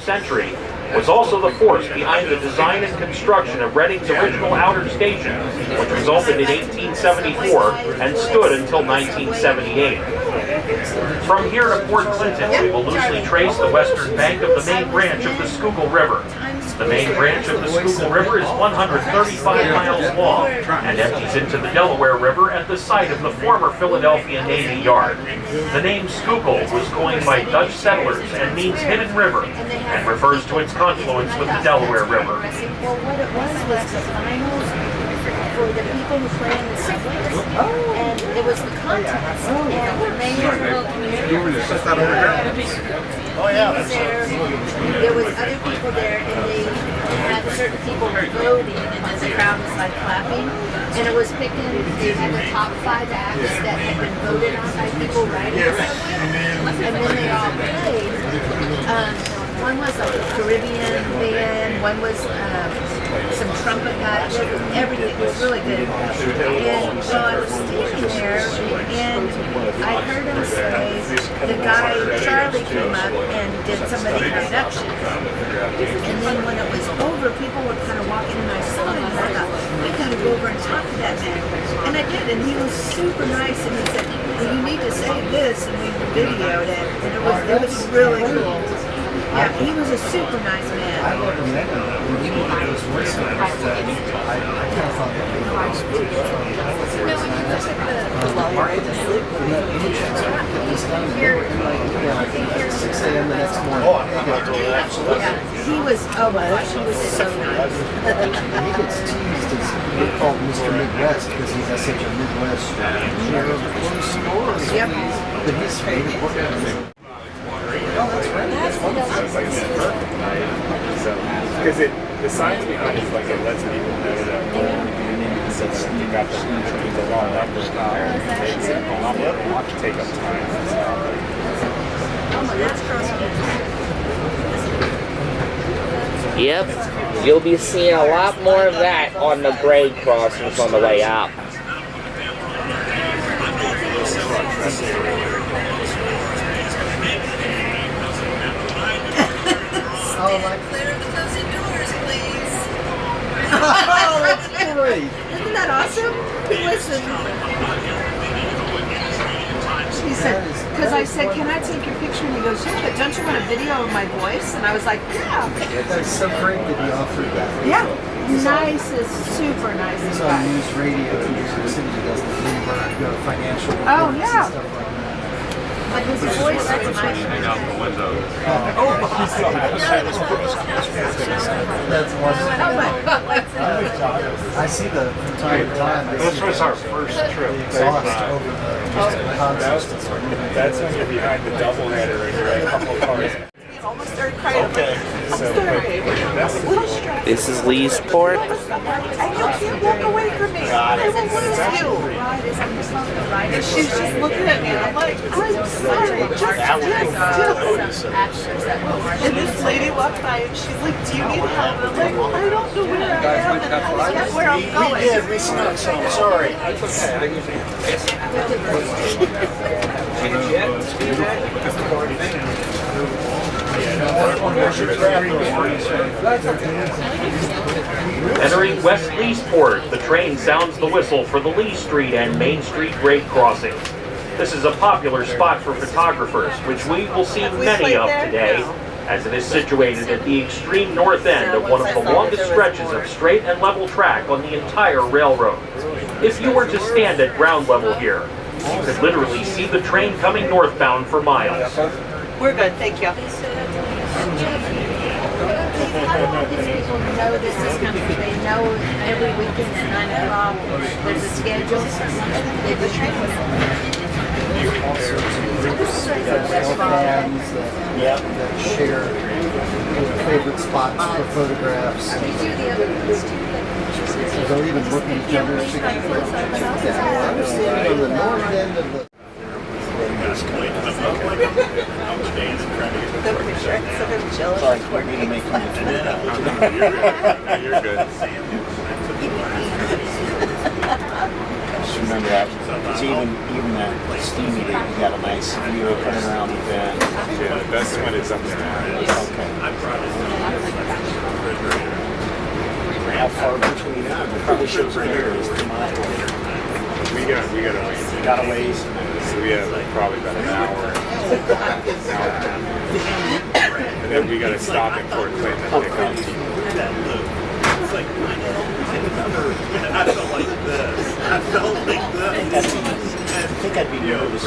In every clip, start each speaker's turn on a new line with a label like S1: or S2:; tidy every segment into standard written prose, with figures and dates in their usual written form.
S1: century, was also the force behind the design and construction of Reading's original outer station, which was opened in 1874 and stood until 1978. From here to Port Clinton, we will loosely trace the western bank of the main branch of the Schuylkill River. The main branch of the Schuylkill River is 135 miles long and empties into the Delaware River at the site of the former Philadelphia Navy Yard. The name Schuylkill was coined by Dutch settlers and means hidden river and refers to its confluence with the Delaware River.
S2: Well, what it was the finals for the people who play in the subways, and it was the contest, and the mayor there was other people there, and they had certain people voting, and then the crowd was like clapping, and it was picking, they had the top 5 acts that had been voted on by people riding the subway, and then they all played. One was like a Caribbean band, one was some trumpet guy, everything. It was really good. And so I was standing there, and I heard him say, the guy, Charlie, came up and did some of the introduction. And then when it was over, people were kind of walking, and I saw him, and I thought, I gotta go over and talk to that man. And I did, and he was super nice, and he said, well, you need to say this, and we videoed it, and it was really cool. Yeah, he was a super nice man. I love him. He was, oh my gosh, he was so nice.
S3: He gets teased as called Mr. Midwest because he has such a Midwest share of close stories.
S2: Yep.
S3: But he's really important.
S4: Because the science behind it is like it lets people know that since you got the wrong number, it makes it take up time.
S5: Yep, you'll be seeing a lot more of that on the grade crossings on the way up.
S2: Clear the cozy doors, please.
S3: Oh, that's great.
S2: Isn't that awesome? Listen. He said, because I said, can I take your picture? And he goes, yeah, but don't you want a video of my voice? And I was like, yeah.
S3: That's so great that he offered that.
S2: Yeah. Nice is super nice.
S3: He's on news radio in New York City. He does the Bloomberg financial reports and stuff like that.
S2: But his voice was nice.
S3: That's wonderful. I see the from time to time.
S4: This was our first trip. That's when you're behind the doubleheader and you're at a couple of cars.
S2: Almost started crying. Okay.
S5: This is Leesport.
S2: And you can't walk away from me. I will lose you. And she's just looking at me, and I'm like, I'm sorry. Just. And this lady walked by, and she's like, do you need help? And I'm like, well, I don't know where I am, and I don't know where I'm going.
S3: We snuck some. Sorry.
S1: Entering West Leesport, the train sounds the whistle for the Lee Street and Main Street grade crossings. This is a popular spot for photographers, which we will see many of today, as it is situated at the extreme north end of one of the longest stretches of straight and level track on the entire railroad. If you were to stand at ground level here, you could literally see the train coming northbound for miles.
S2: We're good, thank you. How do all these people know this is coming? They know every weekend at 9 o'clock there's a schedule. The train was
S3: fans that share their favorite spots for photographs. They'll even look at each other's pictures. On the north end of the
S2: Sorry,
S4: You're good.
S6: Just remember that. It's even that steamy day, you got a nice view coming around the bend.
S4: Yeah, the best one is up there.
S6: Okay. how far between them. It probably shows here is 2 miles.
S4: We got a ways.
S6: Got a ways.
S4: So we have probably about an hour. And then we got to stop in Fort Clinton and pick up.
S7: I felt like this. I felt like this.
S6: I think I'd be nervous.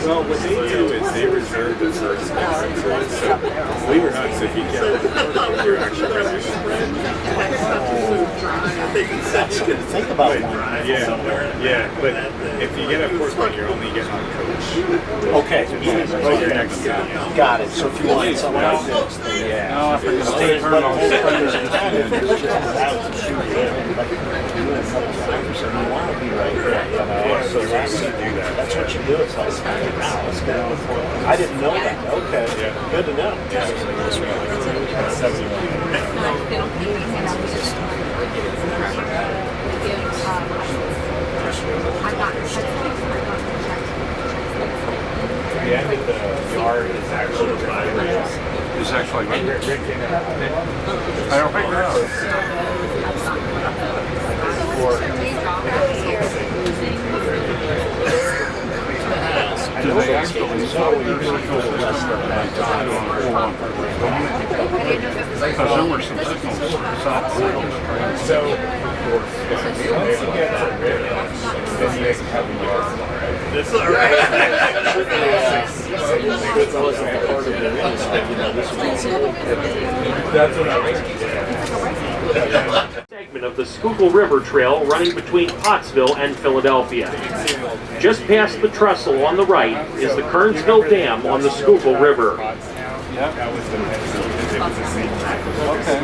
S4: Well, what they do is they reserve the first entrances. So believe it or not, so if you get you're actually registered.
S6: Think about one.
S4: Yeah, but if you get a Fort Clinton, you're only getting on coach.
S6: Okay.
S4: So you're next to
S6: Got it. So if you want someone else, then yeah. Stay as much as you can if you're just out to shoot. Like, you want to be right there. So that's what you do. It's like, wow, let's go. I didn't know that. Okay. Good to know.
S4: The end of the yard is actually
S8: It's actually me. I don't think do they actually sell their signals at that time on 411? Because there were some signals south of the
S4: so once you get to Rick, then you guys have a yard.
S7: That's all right.
S4: That's what I
S1: Segment of the Schuylkill River Trail running between Pottsville and Philadelphia. Just past the trestle on the right is the Kernsville Dam on the Schuylkill River.
S8: Yeah.
S4: That was the same track.
S8: Okay.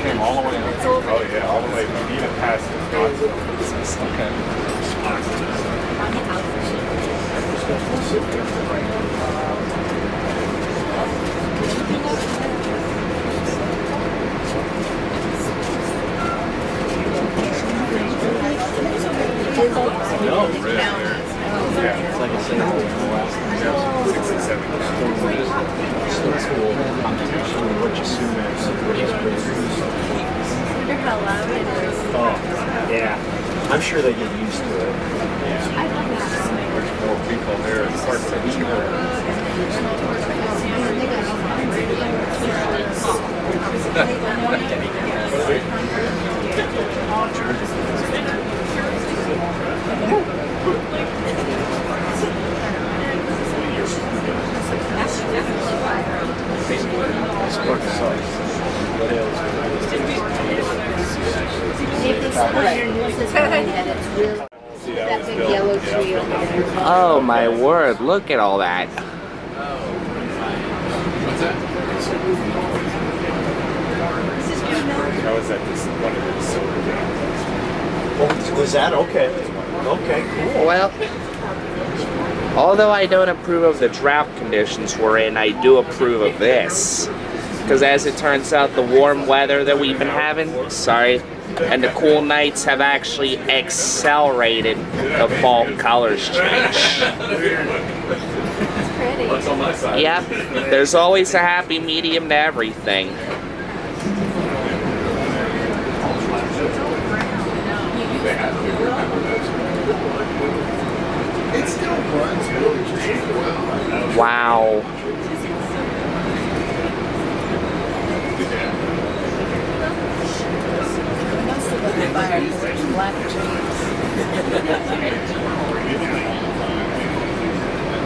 S8: Came all the way up.
S4: Oh yeah, all the way even past Pottsville.
S8: Okay.
S4: No, really. Yeah, it's like a single in the last 6 and 7 years. What you assume is
S2: Wonder how loud it is.
S6: Oh, yeah. I'm sure they get used to it.
S2: I love that.
S4: There's more people there. It's hard to
S2: If they put your news this morning that it's really that big yellow tree over there.
S5: Oh my word, look at all that.
S4: I was at this one of the silver games.
S6: Was that okay? Okay, cool.
S5: Well, although I don't approve of the drought conditions we're in, I do approve of this. Because as it turns out, the warm weather that we've been having, and the cool nights have actually accelerated the fall colors change. Yep, there's always a happy medium to everything.
S3: It still runs really just well.
S5: Wow.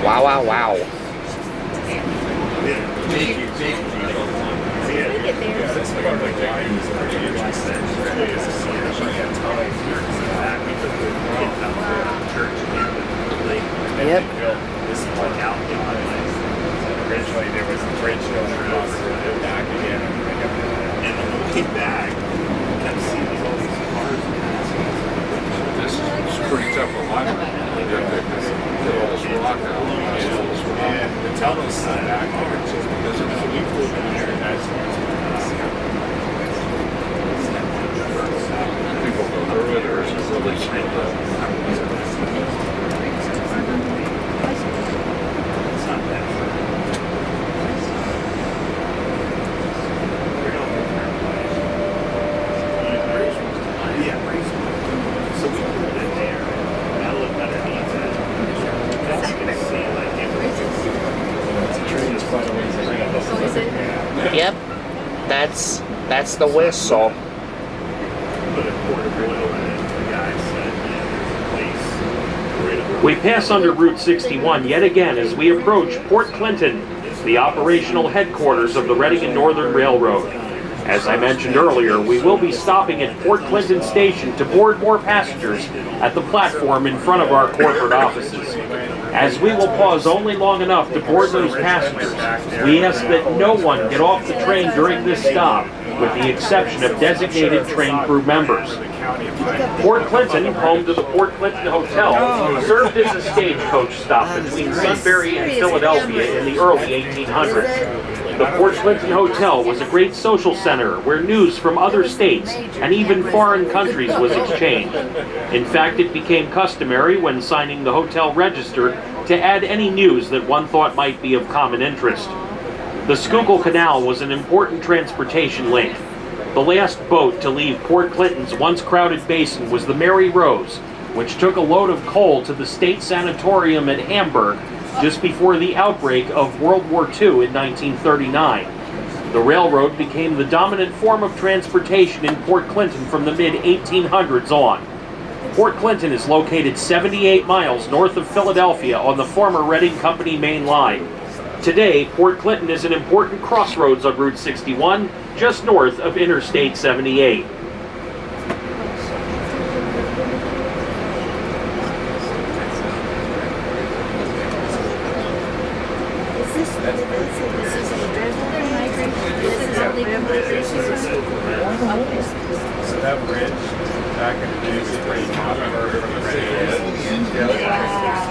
S5: Wow, wow, wow. Yep.
S4: This one out. Originally there was a bridge going across the back again.
S7: And on the way back, I kept seeing all these cars passing.
S8: This is pretty tough on my part. Get all this rock out.
S4: And the tunnel's set back there just because of that. We flew in there and that's
S8: People go through it, or is it really straight up?
S7: It's not bad.
S5: That's the whistle.
S7: Put a quart of oil in it. The guy said, please. Right up.
S1: We pass under Route 61 yet again as we approach Port Clinton, the operational headquarters of the Reading and Northern Railroad. As I mentioned earlier, we will be stopping at Port Clinton Station to board more passengers at the platform in front of our corporate offices. As we will pause only long enough to board those passengers, we ask that no one get off the train during this stop, with the exception of designated train crew members. Port Clinton, home to the Port Clinton Hotel, served as a stagecoach stop between Sunbury and Philadelphia in the early 1800s. The Port Clinton Hotel was a great social center where news from other states and even foreign countries was exchanged. In fact, it became customary when signing the hotel register to add any news that one thought might be of common interest. The Schuylkill Canal was an important transportation link. The last boat to leave Port Clinton's once crowded basin was the Mary Rose, which took a load of coal to the state sanatorium at Hamburg just before the outbreak of World War II in 1939. The railroad became the dominant form of transportation in Port Clinton from the mid-1800s on. Port Clinton is located 78 miles north of Philadelphia on the former Reading Company main line. Today, Port Clinton is an important crossroads on Route 61, just north of Interstate 78.
S4: So that bridge back in the days is pretty popular from the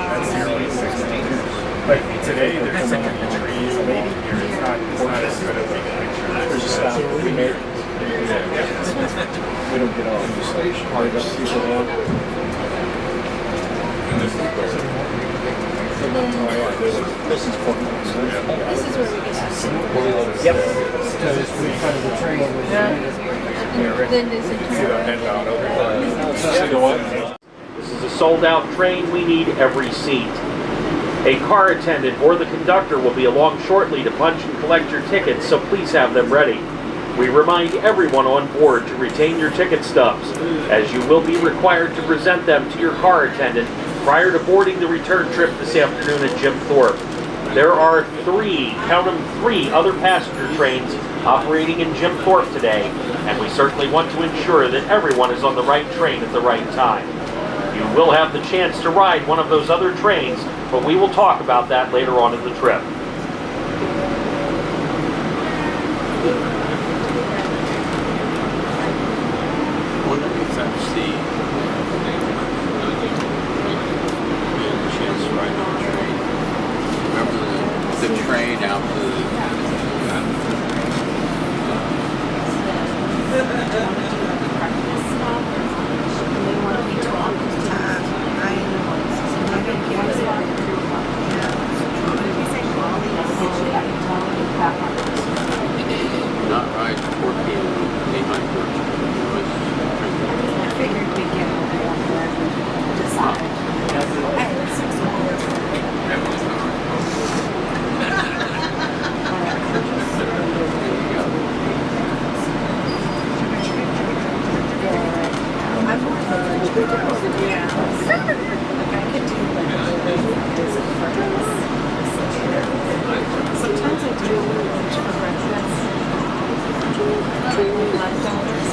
S4: That's the early 60s. Like today, there's so many trees along here. It's not as good of a picture.
S3: There's a stop we made. We don't get off the station. Hard to see it out. This is Port Clinton.
S2: This is where we get out.
S3: Yep. Because we kind of the train over there.
S2: Then there's a
S4: See the head out over there.
S3: See the what?
S1: This is a sold-out train. We need every seat. A car attendant or the conductor will be along shortly to punch and collect your tickets, so please have them ready. We remind everyone on board to retain your ticket stubs, as you will be required to present them to your car attendant prior to boarding the return trip this afternoon at Jim Thorpe. There are count them, three other passenger trains operating in Jim Thorpe today, and we certainly want to ensure that everyone is on the right train at the right time. You will have the chance to ride one of those other trains, but we will talk about that later on in the trip.
S8: The train out to not right 14 behind 14.
S2: I figured we'd get over and decide. I'm more of a sometimes I do a little lunch for breakfast. Leftovers.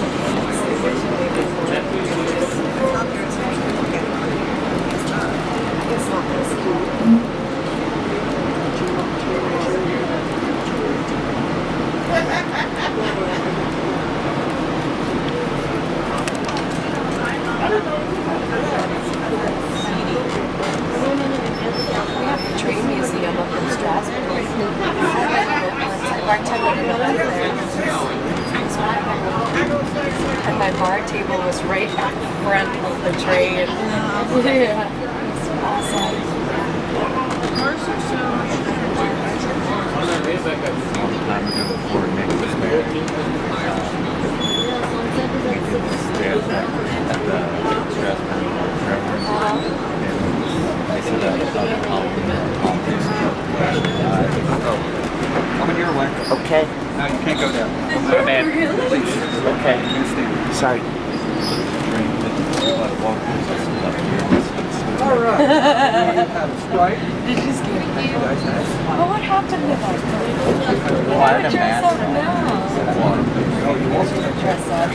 S2: I guess not this. We have the train museum up in Strasbourg. And my bar table was right at the front of the train. Yeah. It's awesome.
S3: Coming your way.
S5: Okay.
S3: No, you can't go down.
S5: My bad. Okay. Sorry.
S3: All right. Have a Sprite.
S9: Did you skip you? Oh, what happened to them?
S3: Well, I had a
S9: Dress
S3: mask
S9: up now.
S3: Oh, you want to
S9: Dress up.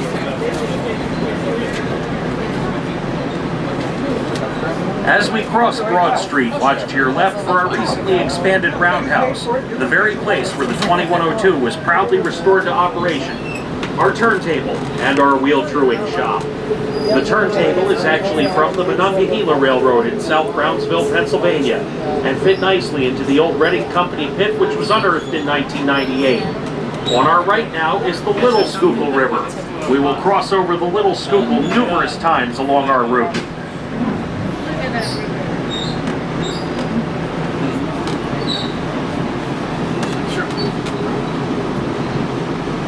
S1: As we cross Broad Street, watch to your left for our recently expanded roundhouse, the very place where the 2102 was proudly restored to operation, our turntable, and our wheel truing shop. The turntable is actually from the Monongahela Railroad in South Brownsville, Pennsylvania, and fit nicely into the old Reading Company pit which was unearthed in 1998. On our right now is the Little Schuylkill River. We will cross over the Little Schuylkill numerous times along our route.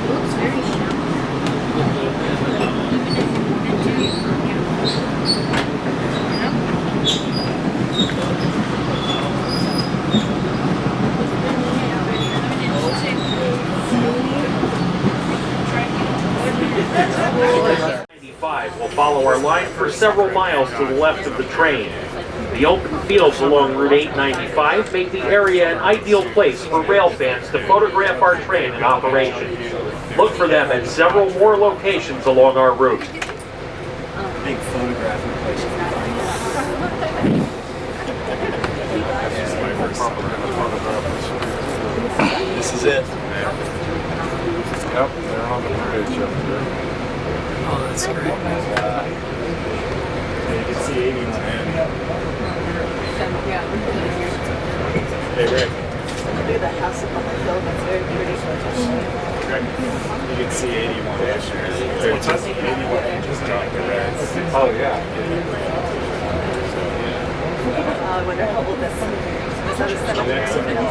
S2: Looks very shallow.
S1: Will follow our line for several miles to the left of the train. The open fields along Route 895 make the area an ideal place for rail fans to photograph our train in operation. Look for them at several more locations along our route.
S3: big photographing place. This is it.
S8: Yep, they're on the bridge up there.
S3: Oh, that's great.
S4: You can see 81. Hey, Rick.
S9: Do the house up on the hill, that's very pretty.
S4: Rick, you can see 81. There's just 81 inches down the red.
S8: Oh, yeah.
S9: I wonder how old that cemetery is. Is that a cemetery?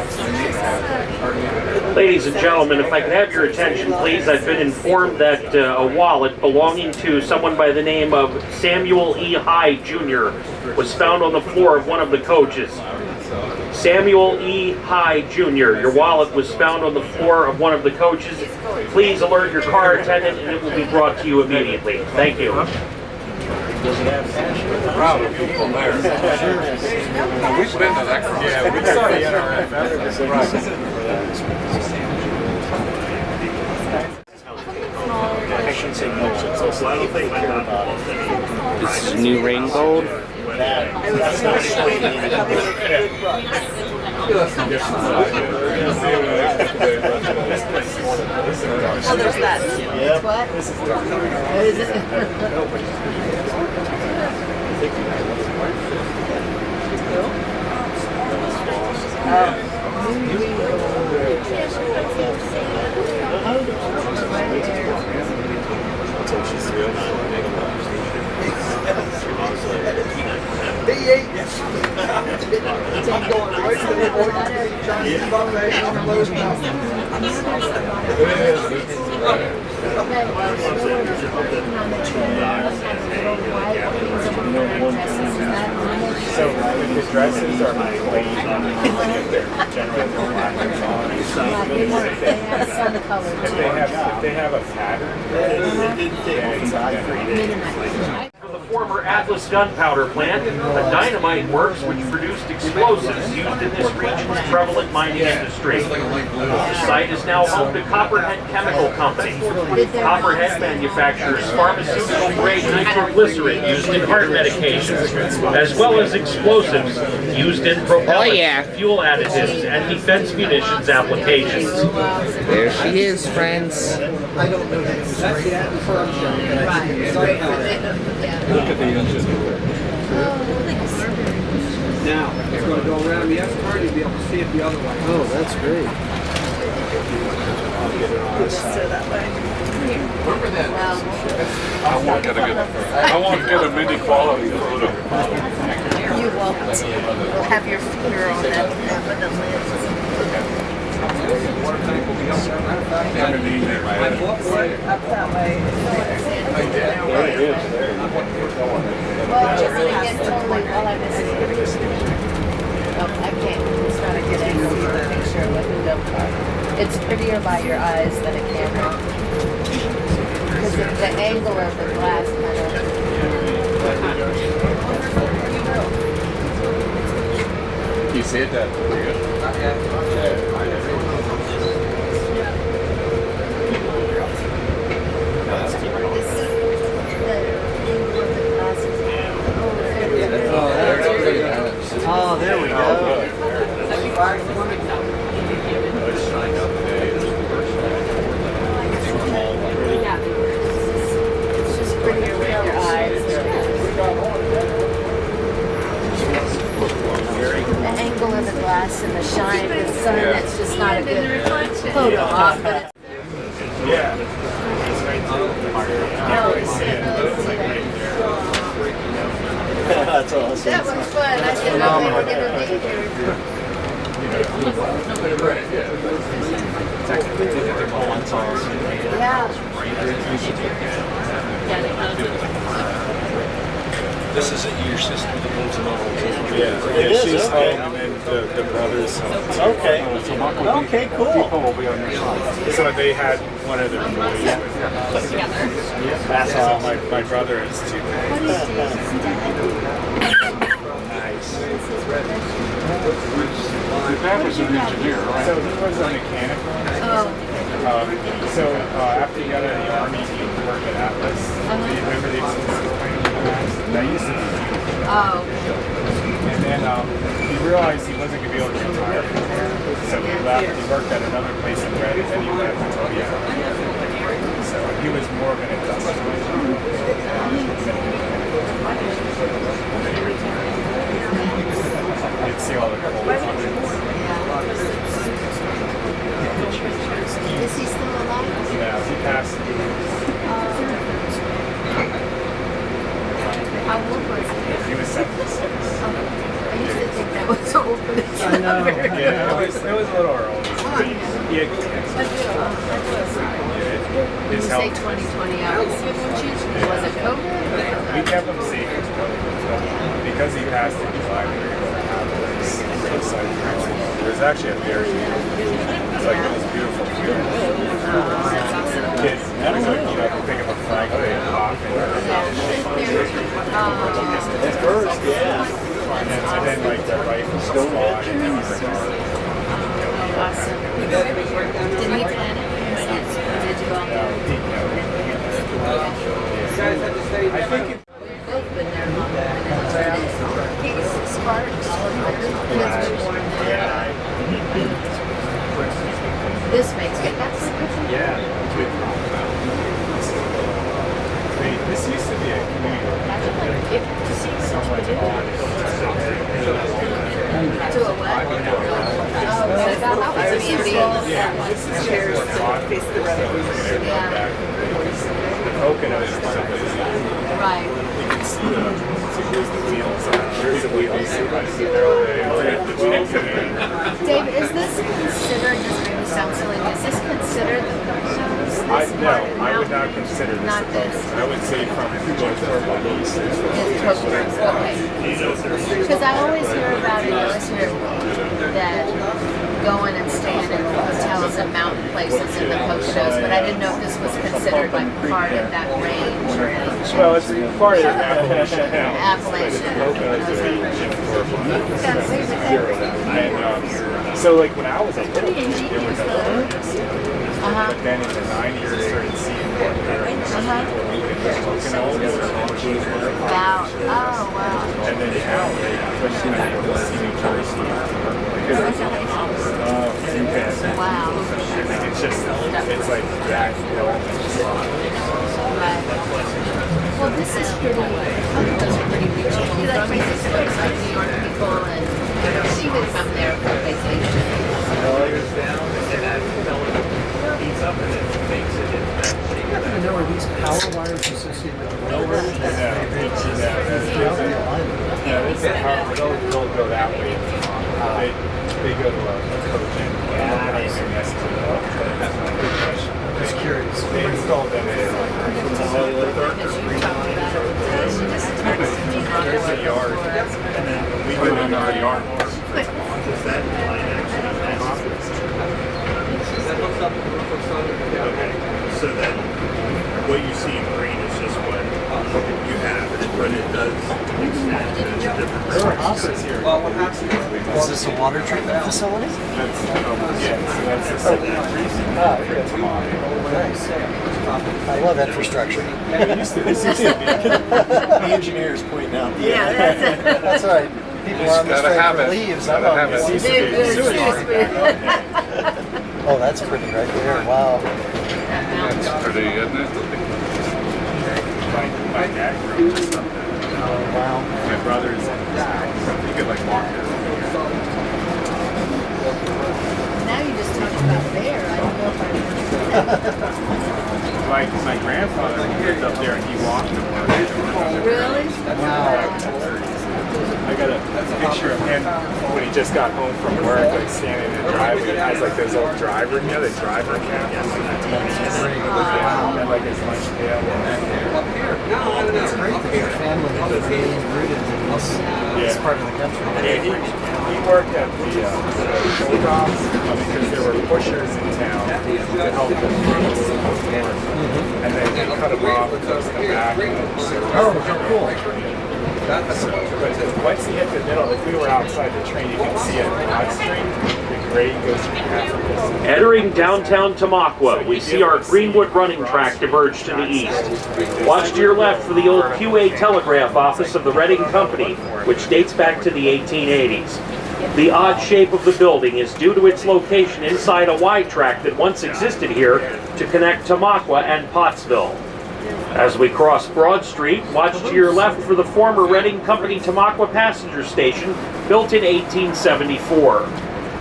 S1: Ladies and gentlemen, if I could have your attention, please. I've been informed that a wallet belonging to someone by the name of Samuel E. High, Jr. was found on the floor of one of the coaches. Samuel E. High, Jr., your wallet was found on the floor of one of the coaches. Please alert your car attendant and it will be brought to you immediately. Thank you.
S8: Proud of people there. Now, we've been to that cross.
S4: Yeah, we saw the NRFF.
S3: I shouldn't say no, it's also
S7: I don't think my dad wants any.
S5: This is new rain gold.
S3: that's not straight in.
S9: Oh, there's that.
S3: Yep.
S9: What? Is it?
S4: So the dresses are plain. They're generally black and on. If they have a pattern, then it's
S1: For the former Atlas gunpowder plant, a dynamite works which produced explosives used in this region's prevalent mining industry. The site is now home to Copperhead Chemical Company. Copperhead manufactures pharmaceutical-grade nitroglycerin used in heart medications, as well as explosives used in propellants, fuel additives, and defense munitions applications.
S5: There she is, friends.
S3: I don't know that it was right at the front show, but I think it was right at
S8: Look at the inches.
S10: Now, it's going to go around the S-turn, you'll be able to see it the other way.
S3: Oh, that's great.
S8: I want to get a mini quality photo.
S9: You won't. You'll have your finger on that half of the lens.
S10: Water tank will be up there. Matter of fact,
S8: I
S10: walk away up that way.
S2: Well, just to get totally while I was here. Oh, I can't. It's not a good angle for a picture with the dump car. It's prettier by your eyes than a camera. Because the angle of the glass kind of...
S8: You see it that pretty good.
S3: Oh, there we go.
S2: It's just prettier with your eyes. The angle of the glass and the shine of the sun, it's just not a good photo op, but it's...
S4: Yeah.
S3: That's awesome.
S2: That was fun. I didn't know they were going to be here. Yeah.
S6: This is a year system that moves them all.
S4: Yeah, she's home and then the brother's home.
S3: Okay. Okay, cool.
S4: So they had one of their boys. That's all. My brother is too. Nice.
S8: Your dad was an engineer, right?
S4: So he was a mechanic. So after he got out of the army, he worked at Atlas. Do you remember the excursion plane? That used to be huge.
S2: Oh.
S4: And then he realized he wasn't going to be able to retire from there. So he left. He worked at another place in Red, and then he went to Toyota. So he was more of an industrial engineer. You'd see all the coal mines.
S2: Is he still alive?
S4: Yeah, he passed.
S2: How old was he?
S4: He was 76.
S2: I used to think that was old, but it's not very old.
S4: Yeah, it was a little early. He had
S2: When you say 2020 hours, was it COVID?
S4: we kept him safe because he passed in July. We were able to have this roadside council. There's actually a bear field. It's like this beautiful field. Kids, it was like, you know, pick up a flag and pop and
S3: First, yeah.
S4: and then like the rifles and squad and then the guard.
S2: Awesome. Did he plan it? Did you all know?
S4: I think it,
S2: Both been there longer than He's Sparks. Kids were born there. This makes me, that's
S4: yeah. This used to be a community. Someone's on.
S2: to a what? Oh, so that was a B&B.
S4: Yeah, this is chairs to face the road. The coconut is someplace.
S2: Right.
S4: You can see the wheels. There's the wheels.
S2: Dave, is this considered, this maybe sounds silly, is this considered the Poconos?
S4: No, I would not consider this
S2: Not
S4: a
S2: this.
S4: Poconos. I would say from Jim Thorpe on the east.
S2: It's Poconos, okay. Because I always hear about it, I always hear that going and staying in hotels and mountain places in the Poconos, but I didn't know if this was considered like part of that range or anything.
S4: Well, it's part of Appalachian now.
S2: Appalachian.
S4: The Poconos are Jim Thorpe. And so, like, when I was a little kid, there was a wilderness. But then in the 90s, I started seeing more parents.
S2: Wow. Oh, wow.
S4: And then now, especially when you see New Jersey, because it's
S2: Wow.
S4: it's just, it's like that.
S2: Right. Well, this is pretty, those are pretty reachable. Like my sister looks like New York people, and she would come there for vacation.
S3: You happen to know, are these power wires associated with the railroad?
S4: They'll go that way. They go to a coach and
S3: Just curious.
S4: they installed them in
S2: Because you talked about it. She just texted me about
S4: there's a yard. We go in our yard.
S7: so that what you see in green is just what you have, but it does extend to different places.
S3: Is this a water treatment facility?
S4: That's the
S3: Nice. I love infrastructure.
S6: This used to be the engineers pointing out.
S2: Yeah, that's it.
S3: That's right. People are on the
S8: gotta have
S3: street for
S8: it.
S3: leaves.
S8: Gotta
S3: I'm on
S8: have it.
S3: this. Oh, that's pretty right there. Wow.
S8: That's pretty, isn't it?
S4: my dad grew up with something.
S3: Wow.
S4: My brother's in his house. You could like walk there.
S2: Now you just talked about bear. I don't know if I
S4: My grandfather lived up there and he walked to work.
S2: really.
S4: I got a picture of him when he just got home from work, like standing in the driveway. He has like those old driver, you know, the driver cap. And like his lunch pail.
S3: It's great that your family is really rooted in this part of the country.
S4: Yeah, he worked at the show docks because there were pushers in town to help them work. And then they cut them off and close them back.
S3: Oh, cool.
S4: But once you hit the middle, if we were outside the train, you can see it on Broad Street. The grade goes through half of this.
S1: Entering downtown Tamaqua, we see our Greenwood running track diverge to the east. Watch to your left for the old QA telegraph office of the Reading Company, which dates back to the 1880s. The odd shape of the building is due to its location inside a Y track that once existed here to connect Tamaqua and Pottsville. As we cross Broad Street, watch to your left for the former Reading Company Tamaqua passenger station, built in 1874.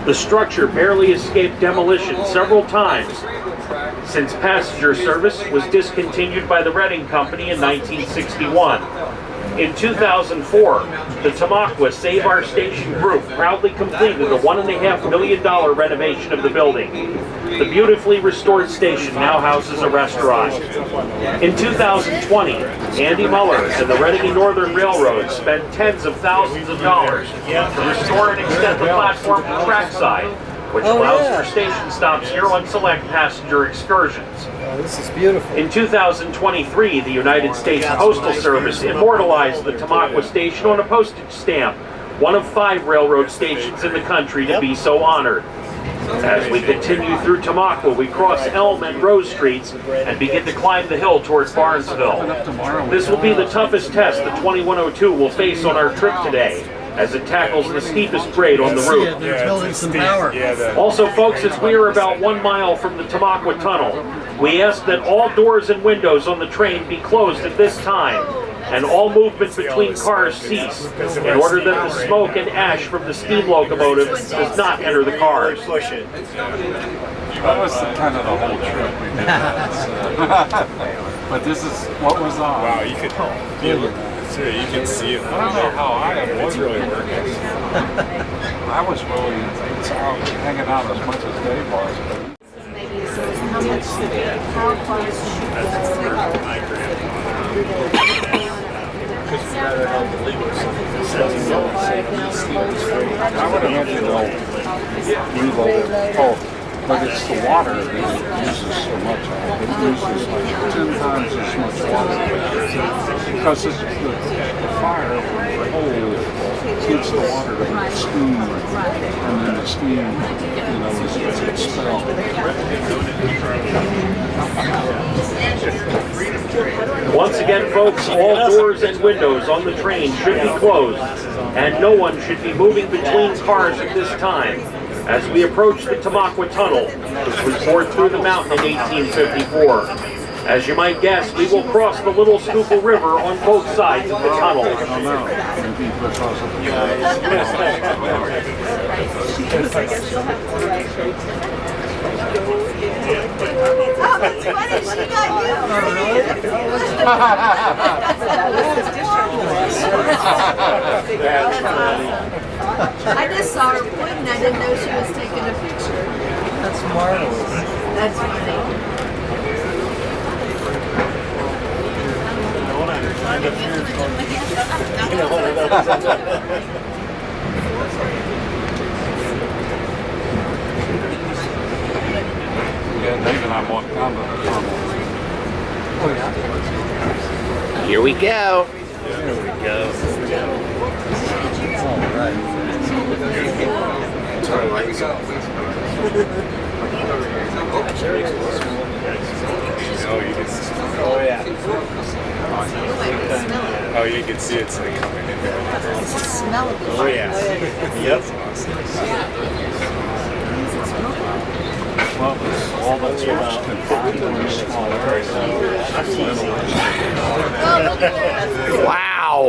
S1: The structure barely escaped demolition several times since passenger service was discontinued by the Reading Company in 1961. In 2004, the Tamaqua Save Our Station group proudly completed a $1.5 million renovation of the building. The beautifully restored station now houses a restaurant. In 2020, Andy Muller and the Reading and Northern Railroad spent tens of thousands of dollars to restore and extend the platform to trackside, which allows for station stops here on select passenger excursions.
S3: Oh, this is beautiful.
S1: In 2023, the United States Postal Service immortalized the Tamaqua station on a postage stamp, one of 5 railroad stations in the country to be so honored. As we continue through Tamaqua, we cross Elm and Rose Streets and begin to climb the hill towards Barnesville. This will be the toughest test the 2102 will face on our trip today, as it tackles the steepest grade on the route.
S3: They're building some power.
S1: Also, folks, as we are about 1 mile from the Tamaqua Tunnel, we ask that all doors and windows on the train be closed at this time, and all movement between cars cease, in order that the smoke and ash from the steam locomotive does not enter the cars.
S8: That was kind of the whole trip we did. But this is what was on.
S4: Wow, you could feel it. So you can see it.
S8: I don't know how I
S4: It's really working.
S8: I was really hanging out as much as they was.
S2: How far should
S8: I would have had to go but it's the water that uses so much of it. It uses like 10 times as much water. Because it's the fire hole keeps the water to steam, and then the steam, is expelled.
S1: Once again, folks, all doors and windows on the train should be closed, and no one should be moving between cars at this time, as we approach the Tamaqua Tunnel, which was bored through the mountain in 1854. As you might guess, we will cross the Little Schuylkill River on both sides of the tunnel.
S8: I don't know. Maybe because of the
S2: Oh, that's funny. She got you. I just saw her pointing. I didn't know she was taking a picture.
S3: That's marvelous.
S2: That's funny.
S8: Yeah, Dave and I walked down to the tunnel.
S5: Here we go.
S4: Oh, you can see it's like coming in there.
S2: Smell of
S4: Oh yeah. Yep.
S8: Well, all that smoke's confined to these small areas.
S5: Wow.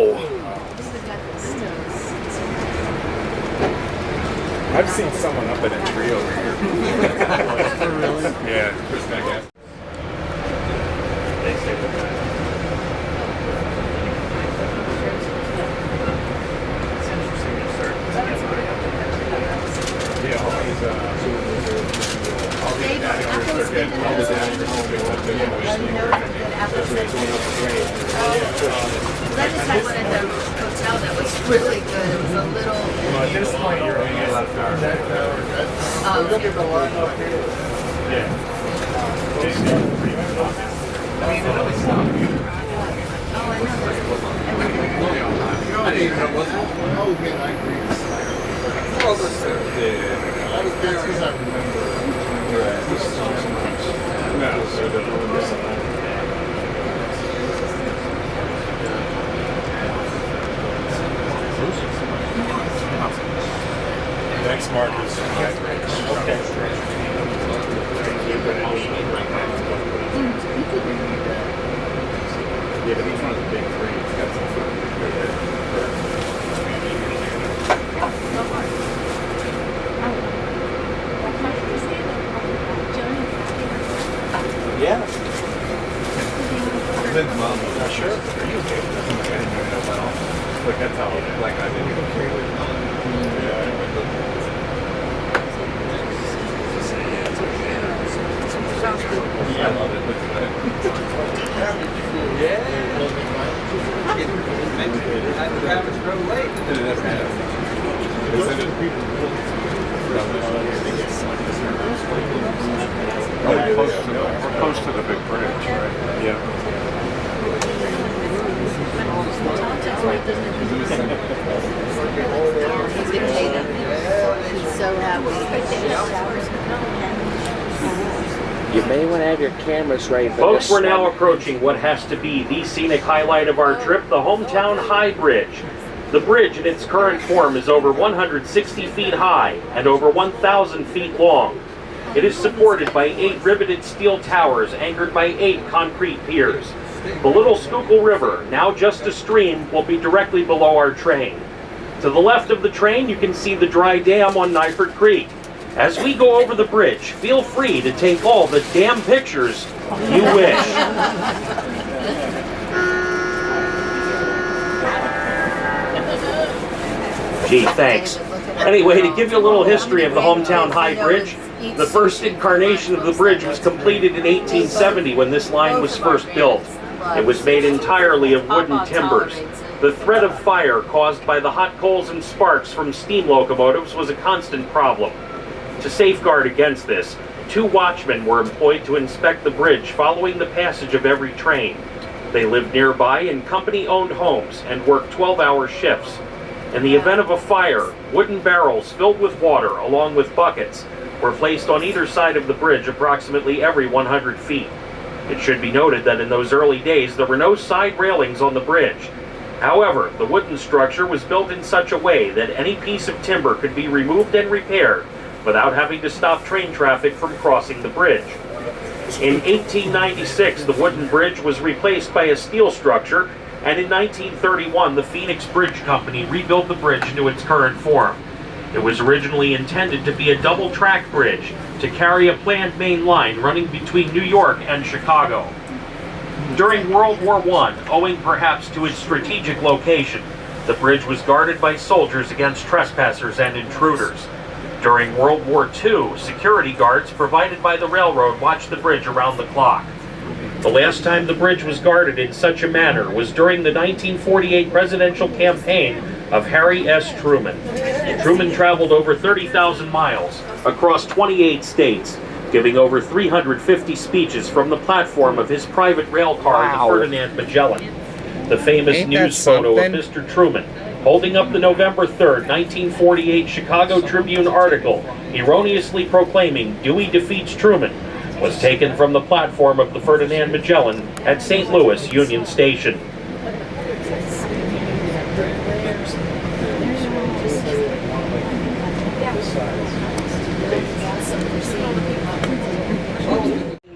S4: I've seen someone up in a tree over here. Really? Yeah.
S2: I just had one at the hotel that was really good. It was a little.
S4: Well, at this point, you're only getting left hour. Yeah. Next marker's okay. Yeah, but he's one of the big three. He's got some food. Yeah. Sure. Look, that's how, like, I didn't even care. I love it. Look at that.
S8: We're close to the big bridge, right?
S4: Yeah.
S2: He's so happy.
S5: You may want to have your cameras right for
S1: Folks,
S5: this
S1: we're now
S5: one.
S1: approaching what has to be the scenic highlight of our trip, the hometown High Bridge. The bridge in its current form is over 160 feet high and over 1,000 feet long. It is supported by 8 riveted steel towers anchored by 8 concrete piers. The Little Schuylkill River, now just a stream, will be directly below our train. To the left of the train, you can see the dry dam on Nyford Creek. As we go over the bridge, feel free to take all the damn pictures you wish. Gee, thanks. Anyway, to give you a little history of the hometown High Bridge, the first incarnation of the bridge was completed in 1870 when this line was first built. It was made entirely of wooden timbers. The threat of fire caused by the hot coals and sparks from steam locomotives was a constant problem. To safeguard against this, 2 watchmen were employed to inspect the bridge following the passage of every train. They lived nearby in company-owned homes and worked 12-hour shifts. In the event of a fire, wooden barrels filled with water, along with buckets, were placed on either side of the bridge approximately every 100 feet. It should be noted that in those early days there were no side railings on the bridge. However, the wooden structure was built in such a way that any piece of timber could be removed and repaired without having to stop train traffic from crossing the bridge. In 1896, the wooden bridge was replaced by a steel structure, and in 1931, the Phoenix Bridge Company rebuilt the bridge into its current form. It was originally intended to be a double-track bridge to carry a planned main line running between New York and Chicago. During World War I, owing perhaps to its strategic location, the bridge was guarded by soldiers against trespassers and intruders. During World War II, security guards provided by the railroad watched the bridge around the clock. The last time the bridge was guarded in such a manner was during the 1948 presidential campaign of Harry S. Truman. Truman traveled over 30,000 miles across 28 states giving over 350 speeches from the platform of his private rail car,
S5: Wow.
S1: the Ferdinand Magellan. The famous
S5: Ain't that
S1: news photo of
S5: something?
S1: Mr. Truman holding up the November 3rd, 1948 Chicago Tribune article erroneously proclaiming Dewey defeats Truman was taken from the platform of the Ferdinand Magellan at St. Louis Union Station.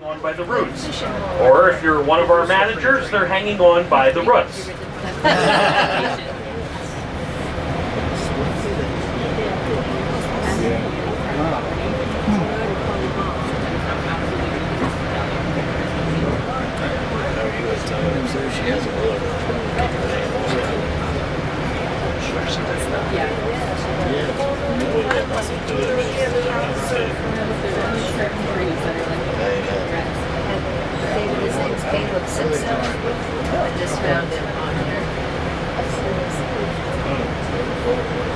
S1: On by the roots. Or if you're one of our managers, they're hanging on by the roots.
S2: His name's Caleb Simpson. I just found him on here.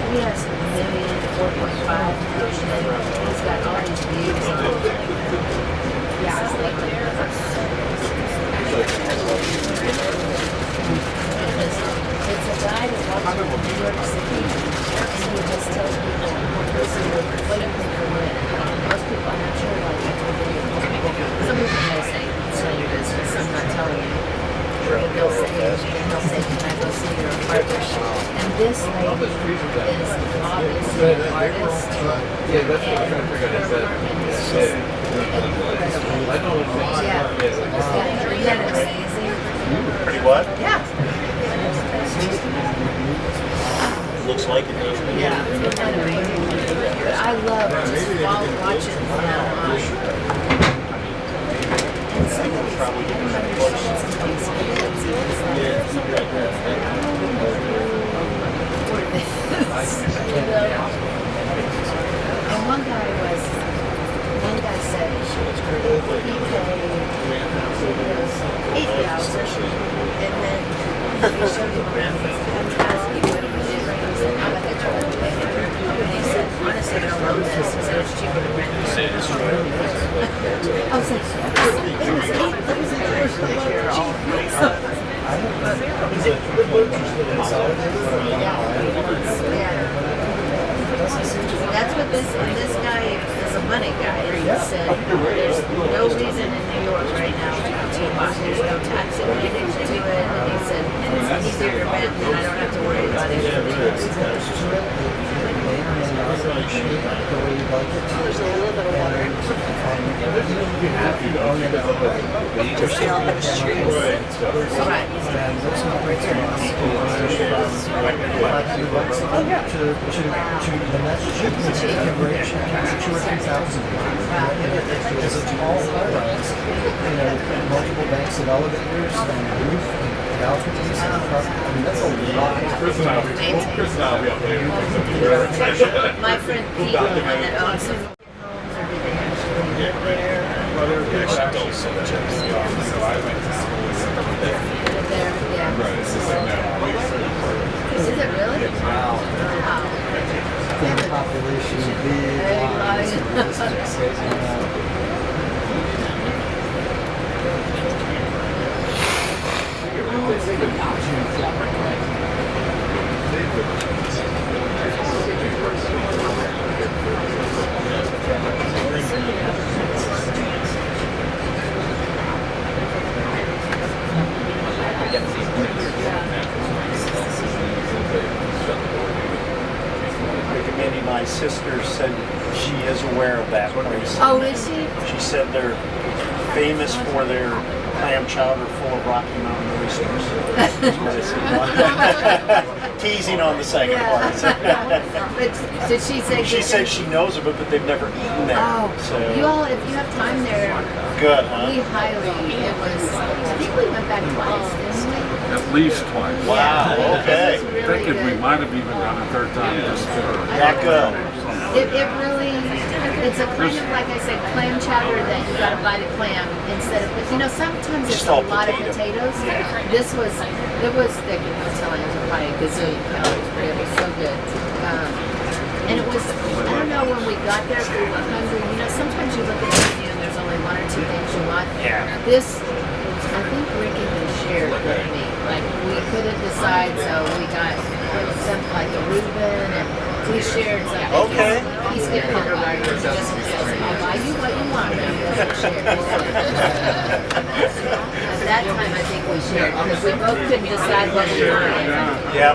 S2: He has 4.5 million. He's got all these views on. It's a guy that walks around New York City and he just tells people what you think for when. Most people, I'm not sure about that. Some people may say, tell your business, I'm not telling you. But they'll say, can I go see your apartment? And this lady is obviously an artist. Yeah, that's what I'm trying to figure out. Yeah. Isn't that amazing?
S7: Pretty what?
S2: Yeah.
S7: Looks like it does.
S2: Yeah, isn't that amazing? But I love just watching from now on. And some of these animations and these kids, it's like, and one guy said he paid $8,000, and then he showed him around and asked me what he did right. He said, how much I tried to pay him? And he said, honestly, I don't know this. He said, it's cheaper to rent. I was like, it was That's what this guy is, a money guy. He said there's no reason in New York right now to buy. There's no tax advantage to it. And he said it's easier to rent and I don't have to worry about
S3: multiple banks and elevators and roof and balconies. I mean, that's a lot.
S2: My friend Pete, the one that owns the homes, or do they actually live there? Is it really? Wow.
S3: Population
S6: Maybe my sister said she is aware of that place.
S2: Oh, is she?
S6: She said they're famous for their clam chowder full of Rocky Mountain oysters. That's what I said. Teasing on the second part.
S2: But did she say?
S6: She said she knows of it, but they've never eaten there.
S2: Oh,
S6: so
S2: you all, if you have time there,
S6: good, huh?
S2: we highly. It was. I think we went back twice, didn't we?
S8: At least twice.
S6: Wow. Okay.
S2: Really
S8: Thinking we
S2: good.
S8: might have even gone a third time just for
S6: That good.
S2: It really, it's a kind of, like I said, clam chowder that you gotta buy the clam instead of, sometimes it's
S6: Just
S2: a
S6: all
S2: lot
S6: potato.
S2: of potatoes. This was, it was thick, and I'm telling you, it was probably a gazillion calories, but it was so good. And it was, I don't know, when we got there, we were hungry. Sometimes you look at the menu and one or two things you want.
S1: Yeah.
S2: This, I think Rick even shared with me. Like, we couldn't decide, so we got something like a Reuben, and we shared something.
S6: Okay.
S2: He's getting it about yours just because I'll buy you what you want, and we'll share. At that time, I think we shared, because we both couldn't decide what we wanted.
S6: Yeah.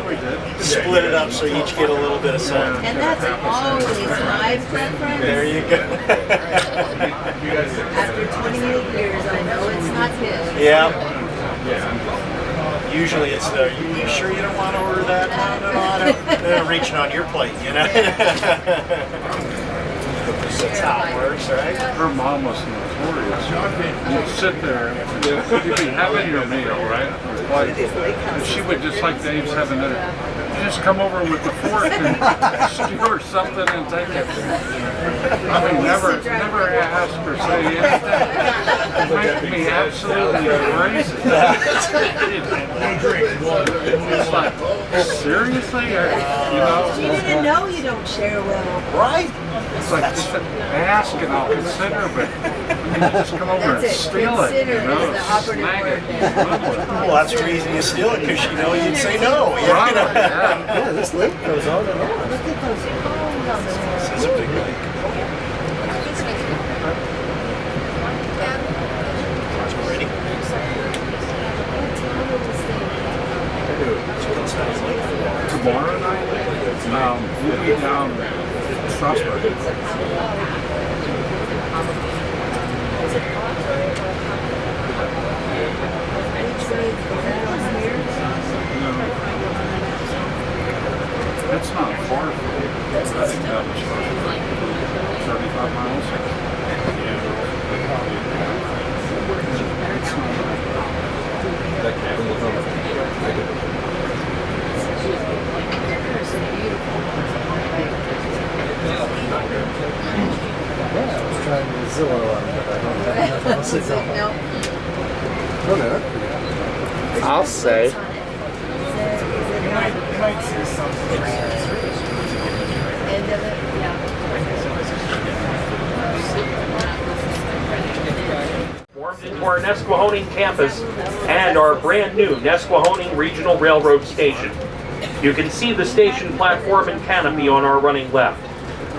S6: Split it up so you each get a little bit of something.
S2: And that's always my preference.
S6: There you go.
S2: After 28 years, I know it's not his.
S6: Yeah. Usually it's the, you sure you don't want to order that? No, they're reaching on your plate, you know? That's how it works, right?
S8: Her mom was notorious. You'd sit there, you'd be having your meal, right? Like, and she would, just like Dave's having dinner, you just come over with the fork and skewer something and take it. I mean, never ask or say anything. It makes me absolutely crazy. It's like, seriously? You know?
S9: You didn't know you don't share well.
S6: Right?
S8: It's like, just ask and I'll consider, but you just come over and steal it.
S2: Consider
S8: You know,
S2: is the operative
S8: snag
S2: word
S8: it.
S2: there.
S6: Well, that's the reason you steal it, because you know you'd say no. You
S8: Right,
S6: know?
S8: yeah.
S3: Yeah, this lake goes on and on.
S2: Look at those homes on the
S6: This
S2: wall.
S6: is a big lake. Ready?
S8: Tomorrow night, we'll be down in Strasburg. It's not far from here. I think that was 35 miles.
S3: Yeah, I was trying to Zillow on it, but I don't have nothing else to go.
S2: No.
S3: Oh, no.
S5: I'll say.
S2: End of it, yeah.
S1: Formed into our Nesquehoning campus and our brand new Nesquehoning Regional Railroad Station. You can see the station platform and canopy on our running left.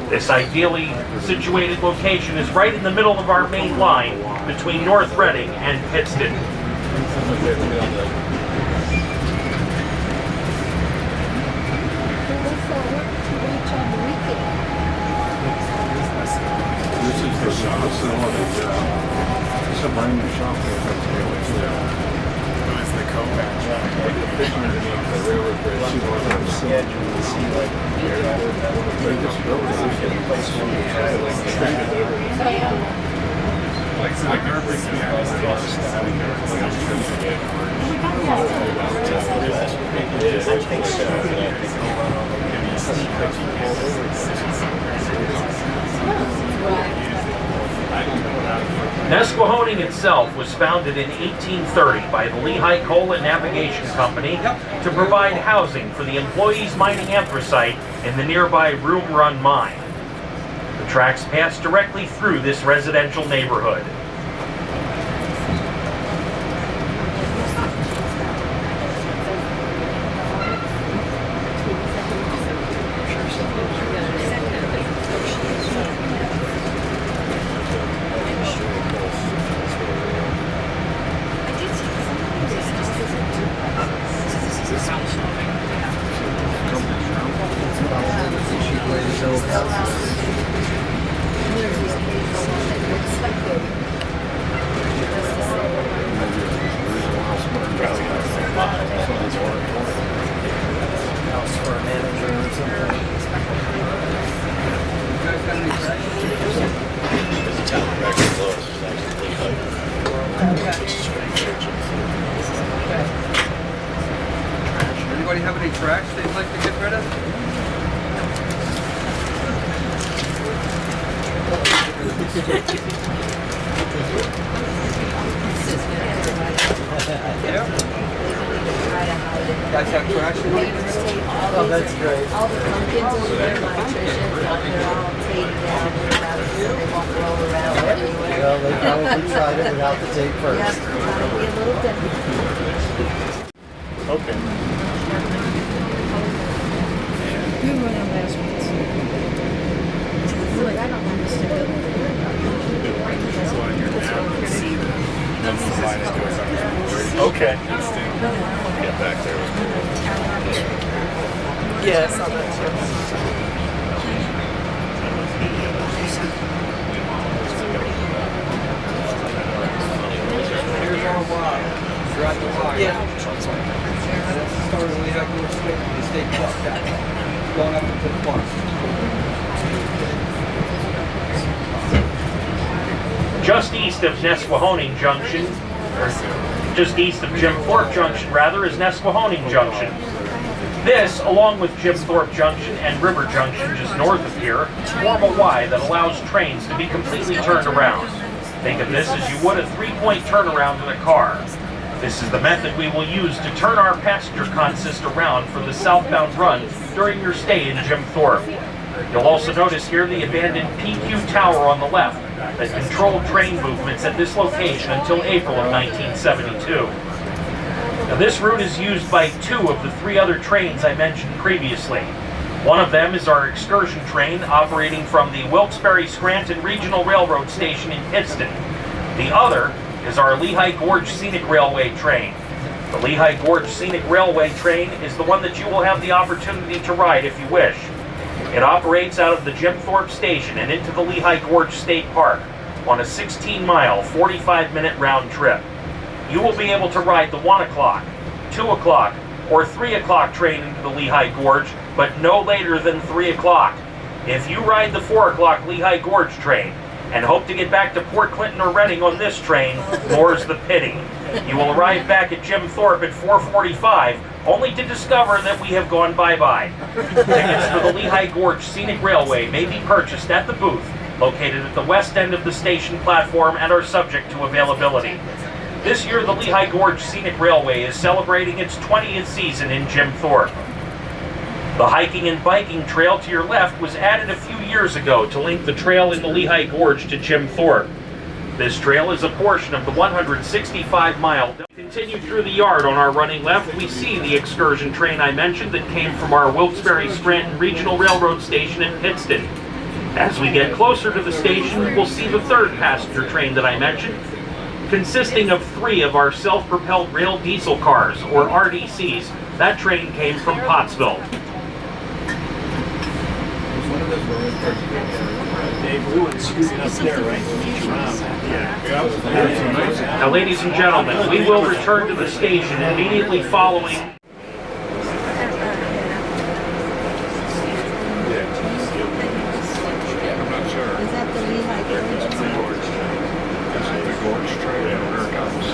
S1: This ideally situated location is right in the middle of our main line between North Reading and Pittston.
S8: This is the facility, it's a brand new shop.
S4: It's the co-patch.
S8: They just built
S1: Nesquehoning itself was founded in 1830 by the Lehigh Coal and Navigation Company to provide housing for the employees mining anthracite in the nearby Room Run mine. The tracks pass directly through this residential neighborhood.
S10: Anybody have any trash they'd like to get rid of? Guys have trash in here?
S3: Oh, that's great.
S2: All the pumpkins over there, my Tricia, they're all taped down, so they won't roll around everywhere.
S3: Well, they probably tried it without the tape
S2: Yeah,
S3: first.
S2: it'll be a little different.
S4: Okay.
S9: You were the last ones.
S2: Look, I don't understand.
S4: So on your map, you see that. Then the line that goes on.
S7: Okay.
S4: Get back there.
S9: Yeah, I saw that too.
S10: Here's our Y. Throughout the Y.
S9: Yeah.
S10: And that's the start of the Lehigh Gorge State, the state park. Going up into the park.
S1: Just east of Nesquehoning Junction, or just east of Jim Thorpe Junction rather, is Nesquehoning Junction. This, along with Jim Thorpe Junction and River Junction just north of here, form a Y that allows trains to be completely turned around. Think of this as you would a three-point turnaround in a car. This is the method we will use to turn our passenger consist around for the southbound run during your stay in Jim Thorpe. You'll also notice here the abandoned PQ Tower on the left that controlled train movements at this location until April of 1972. Now, this route is used by 2 of the 3 other trains I mentioned previously. One of them is our excursion train operating from the Wilkes-Barre-Scranton Regional Railroad Station in Pittston. The other is our Lehigh Gorge Scenic Railway train. The Lehigh Gorge Scenic Railway train is the one that you will have the opportunity to ride if you wish. It operates out of the Jim Thorpe Station and into the Lehigh Gorge State Park on a 16-mile, 45-minute round trip. You will be able to ride the 1 o'clock, 2 o'clock, or 3 o'clock train into the Lehigh Gorge, but no later than 3 o'clock. If you ride the 4 o'clock Lehigh Gorge train and hope to get back to Port Clinton or Reading on this train, more's the pity. You will arrive back at Jim Thorpe at 4:45, only to discover that we have gone bye-bye. Tickets for the Lehigh Gorge Scenic Railway may be purchased at the booth located at the west end of the station platform and are subject to availability. This year, the Lehigh Gorge Scenic Railway is celebrating its 20th season in Jim Thorpe. The hiking and biking trail to your left was added a few years ago to link the trail in the Lehigh Gorge to Jim Thorpe. This trail is a portion of the 165-mile. Continue through the yard on our running left, we see the excursion train I mentioned that came from our Wilkes-Barre-Scranton Regional Railroad Station in Pittston. As we get closer to the station, we'll see the 3rd passenger train that I mentioned, consisting of 3 of our self-propelled rail diesel cars, or RDCs. That train came from Pottsville.
S7: Dave Lewis scooting up there, right? Yeah.
S1: Now, ladies and gentlemen, we will return to the station immediately following.
S4: I'm not sure.
S2: Is that the Lehigh Gorge?
S4: That's the Gorge. That's the Gorge train. Where it comes.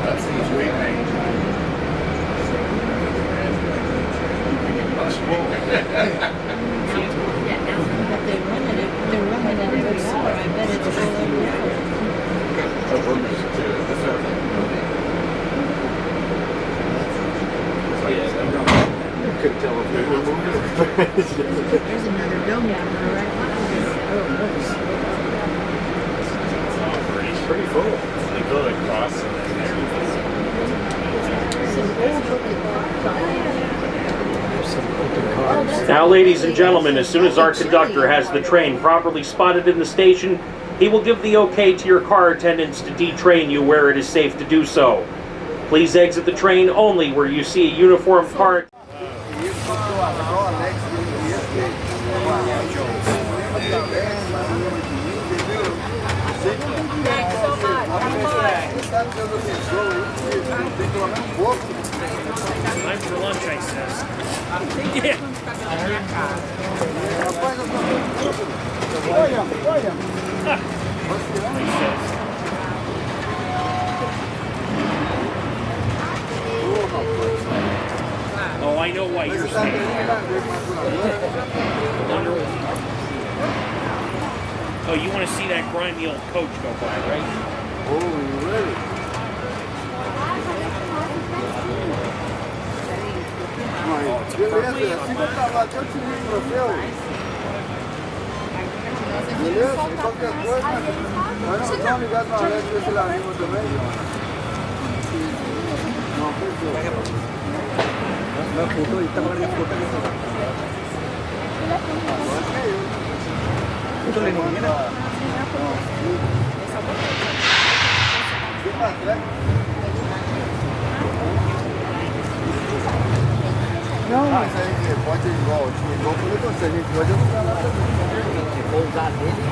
S4: That's the way.
S2: But they're running it very slow. I bet it's full
S3: Couldn't tell if they were moving.
S2: There's another dome down there, right?
S7: It's pretty full. They go across and
S1: Now, ladies and gentlemen, as soon as our conductor has the train properly spotted in the station, he will give the okay to your car attendants to detrain you where it is safe to do so. Please exit the train only where you see a uniformed car.
S6: Time for lunch, I says. Oh, I know why you're staying here. Oh, you want to see that grimy old coach go by, right?
S3: Oh, really? Come on, Beleza? E qualquer coisa. Mas não estão ligados na net desse ladinho também, João? Não, fechou. Não, foto, está para minha foto. Foto le niña. ¿Qué pasa? Não, mas aí pode ir igual, igual quando eu gostei, a gente pode usar lá também. Se for usar dele,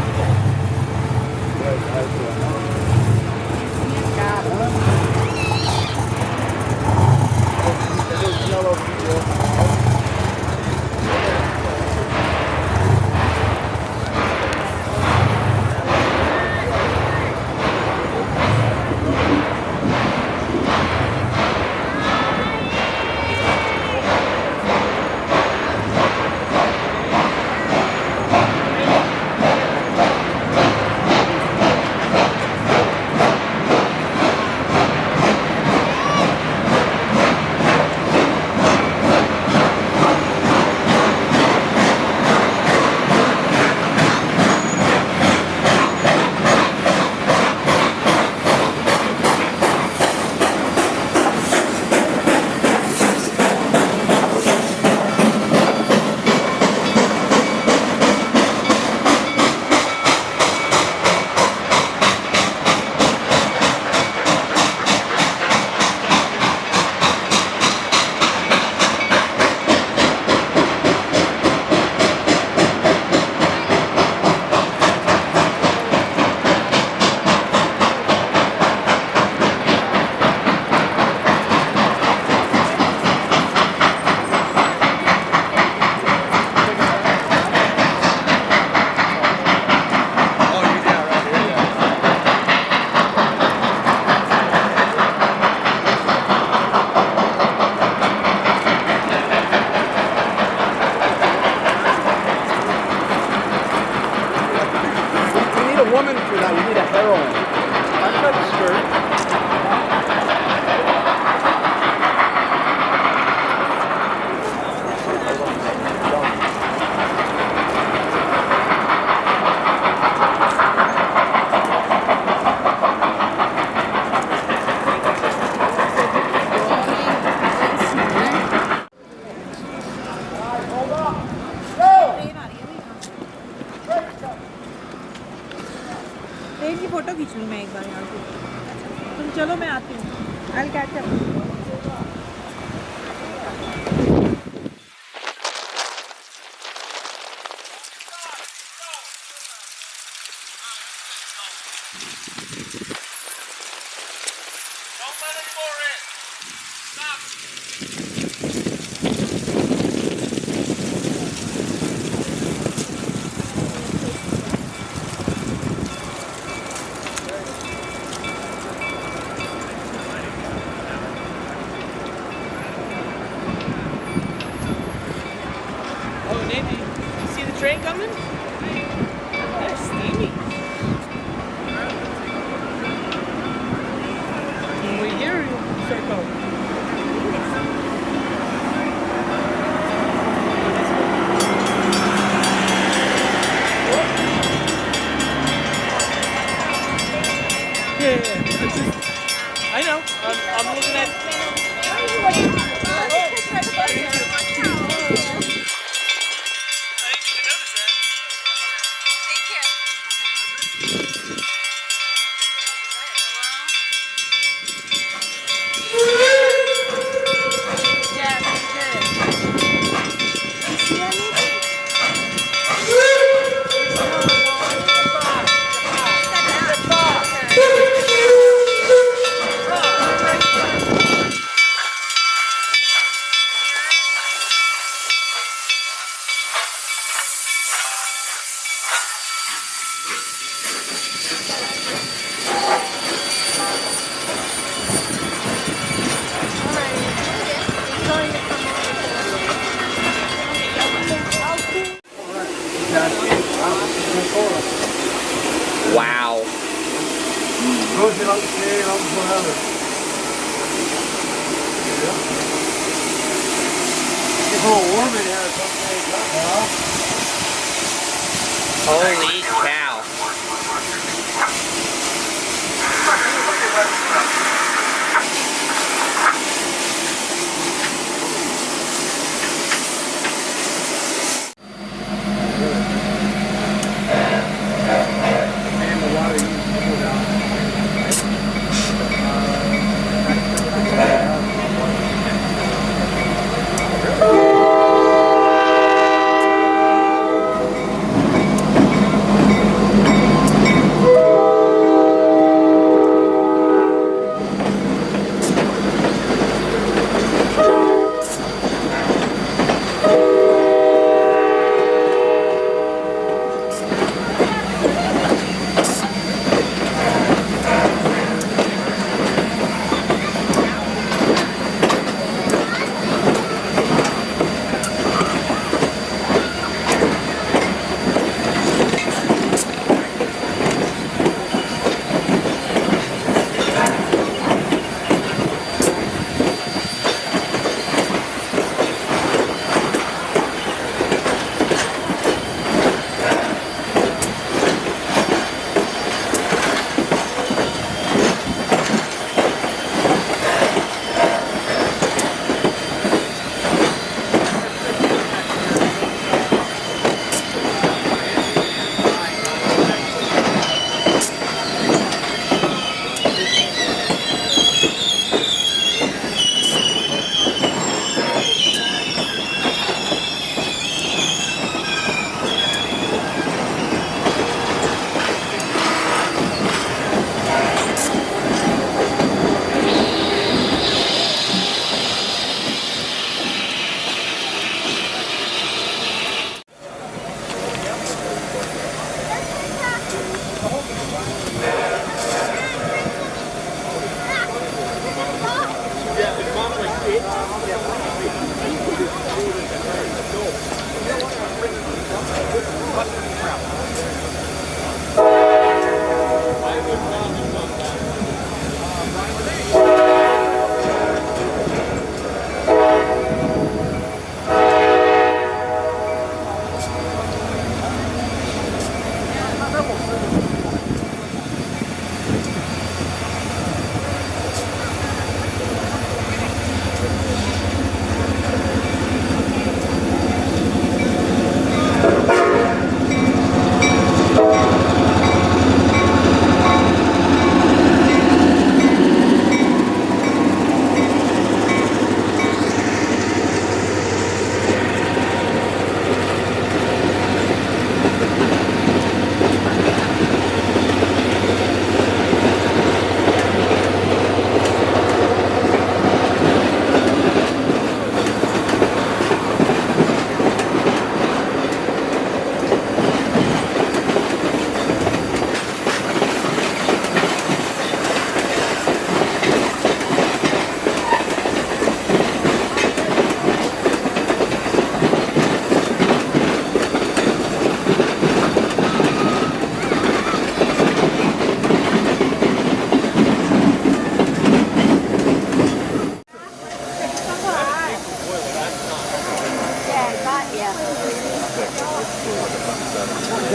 S11: photo खींच लूँ मैं एक बार यहाँ पे। तुम चलो मैं आती हूँ। I'll catch up.
S12: Train coming? They're steamy. When we hear you, circle. Yeah. I know. I'm looking at.
S5: Wow. Holy cow.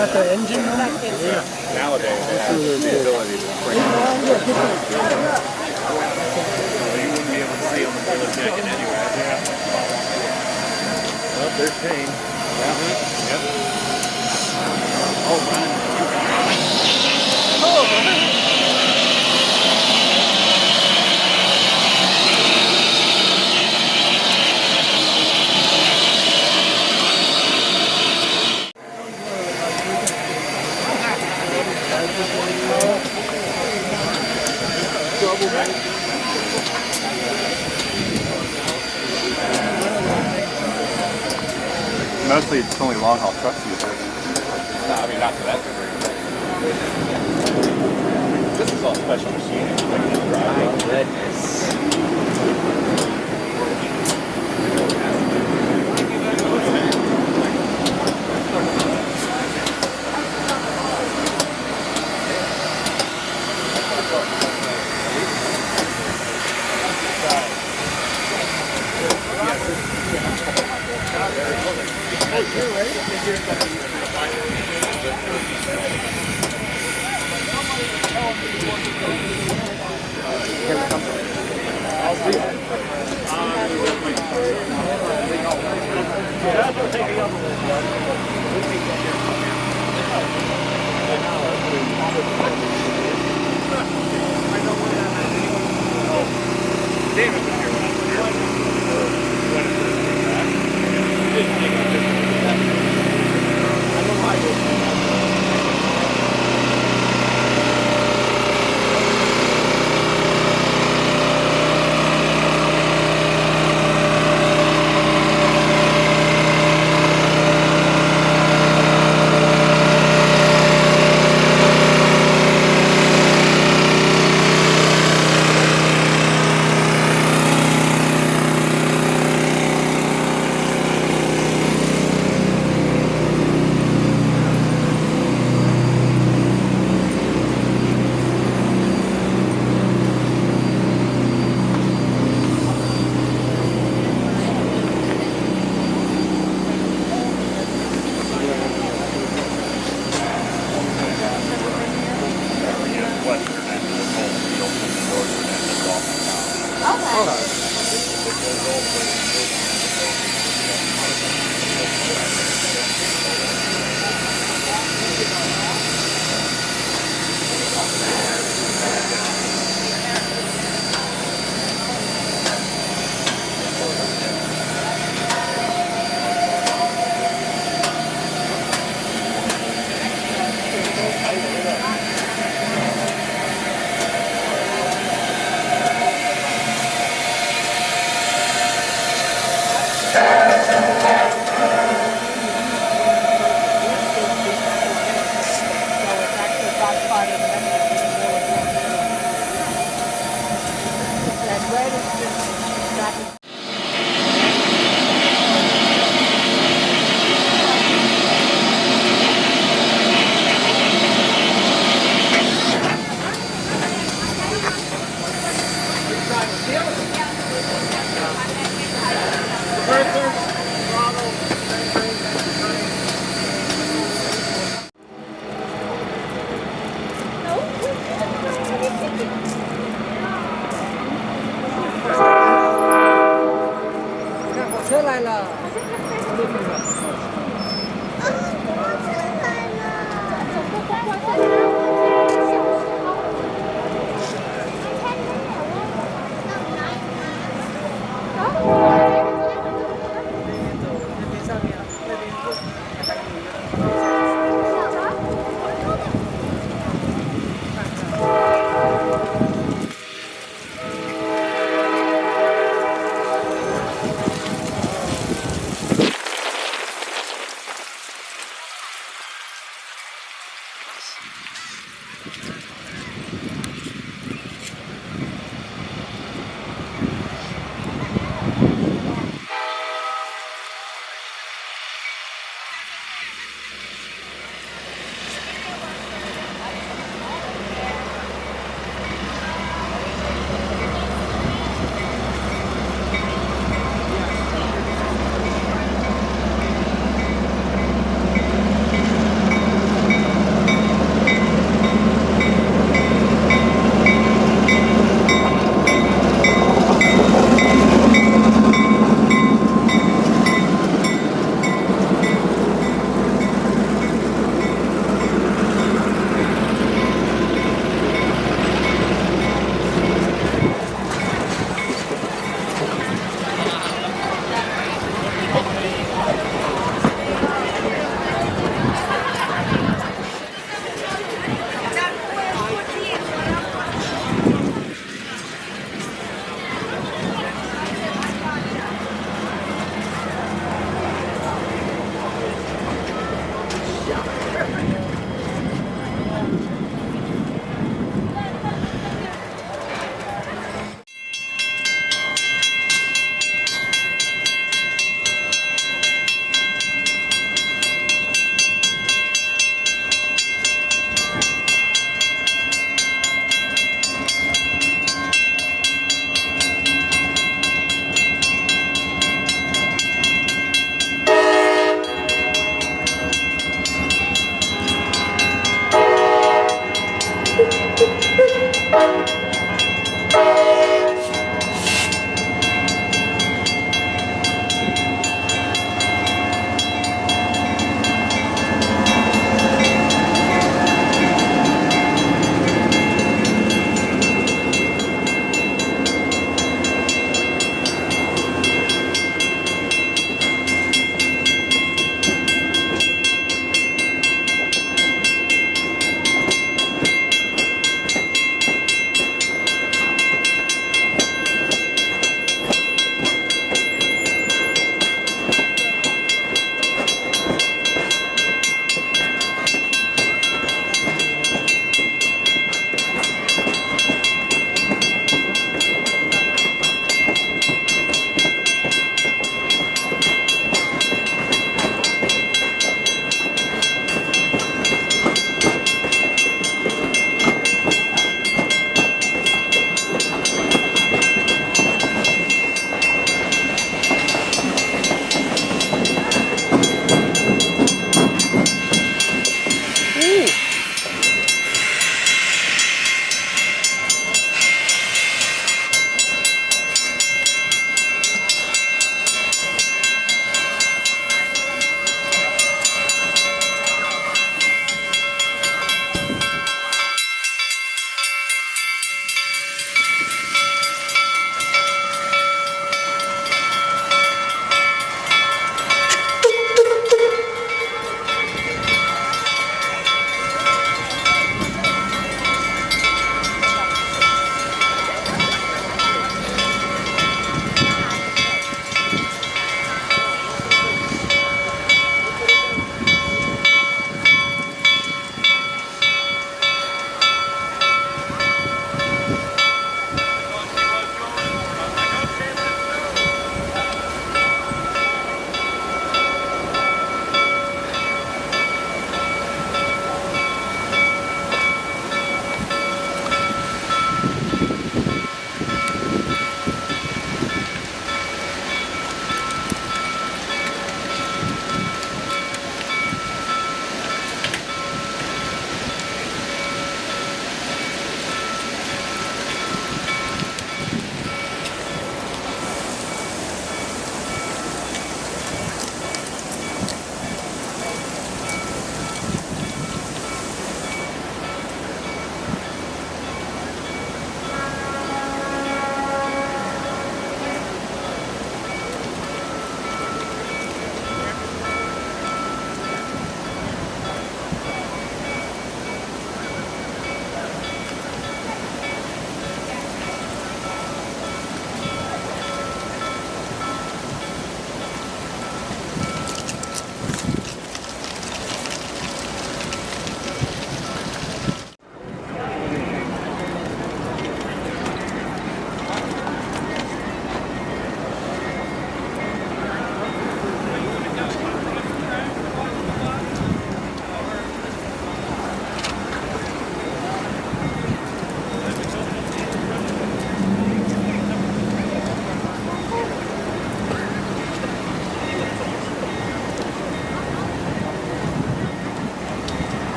S3: Got the engine on it?
S4: Yeah. Nowadays, it has the ability to bring it. You wouldn't be able to see on the boiler jacket anyway. Yeah. Well, there's Shane. Yeah. Yep. Oh, Brian. Oh,
S8: Mostly it's only long haul trucks use it.
S4: No, I mean, not to that degree. This is all special machining.
S5: My goodness.
S10: 火车来了。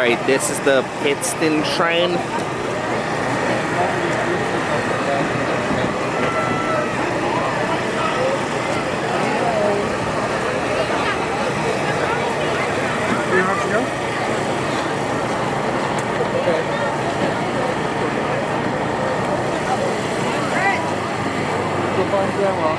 S5: Alright, this is the Pittston train.
S8: You have to go? Go find Grandma.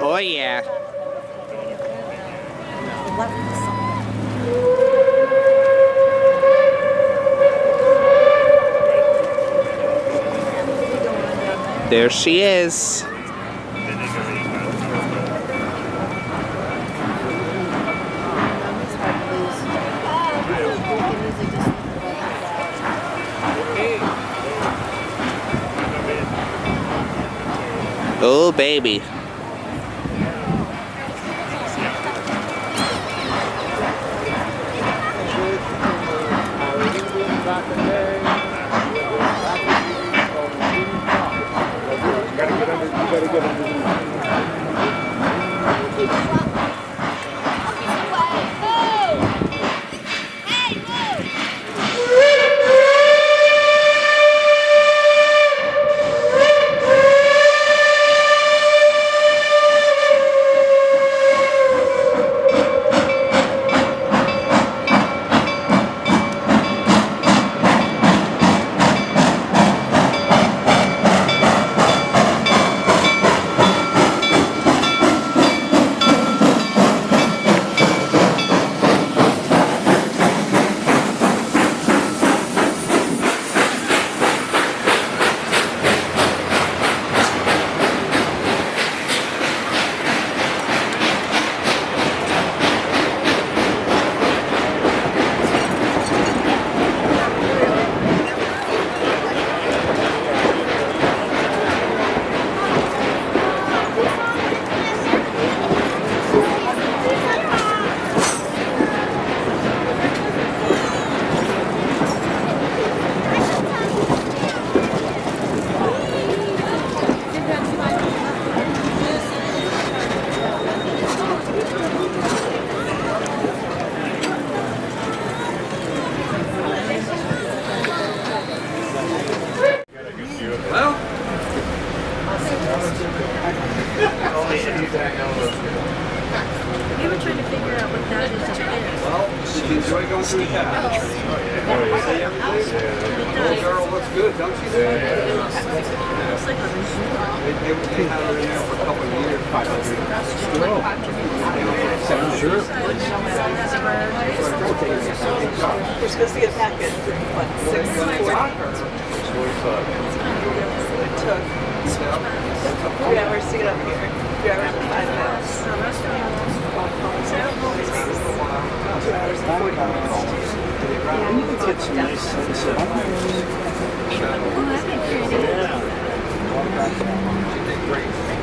S5: Oh yeah. There she is. Oh baby.
S8: steam.
S10: Girl looks good, don't she? They had her in there for a couple of years.
S8: Sure.
S11: We're supposed to get back at, what, 6:40? It took 3 hours to get up here. 3 hours and 5 minutes. 2 hours and 40 minutes.
S6: You could get some nice sunset.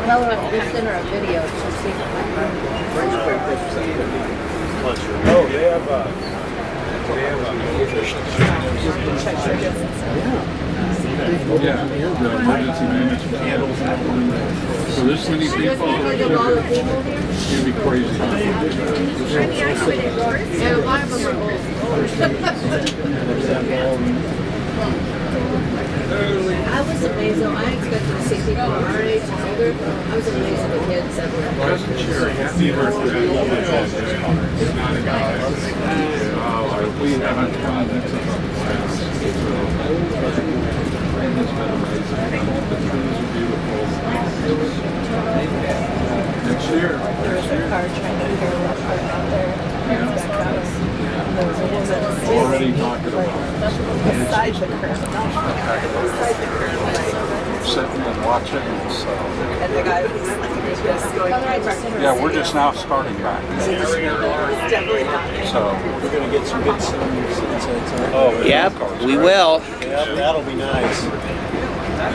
S2: Tell her if this in or a video, she'll see it.
S6: Oh, they have
S8: emergency management candles. So this many people, it's gonna be crazy.
S2: Yeah, a lot of them are I was amazed though. I expected to see people our age and older. I was amazed at the kids that were.
S8: We haven't done it. It's been amazing. The trees are beautiful. Next year.
S11: There was a car trying to tear up out there. Back house. There was a woman
S8: Already talking about
S11: beside the curb. Beside the curb.
S8: sitting and watching. So.
S11: And the guy was just going crazy.
S8: Yeah, we're just now starting back.
S11: It's definitely not.
S8: So
S6: we're going to get some good sunsets.
S5: Oh, yep, we will.
S6: Yeah, that'll be nice.
S4: I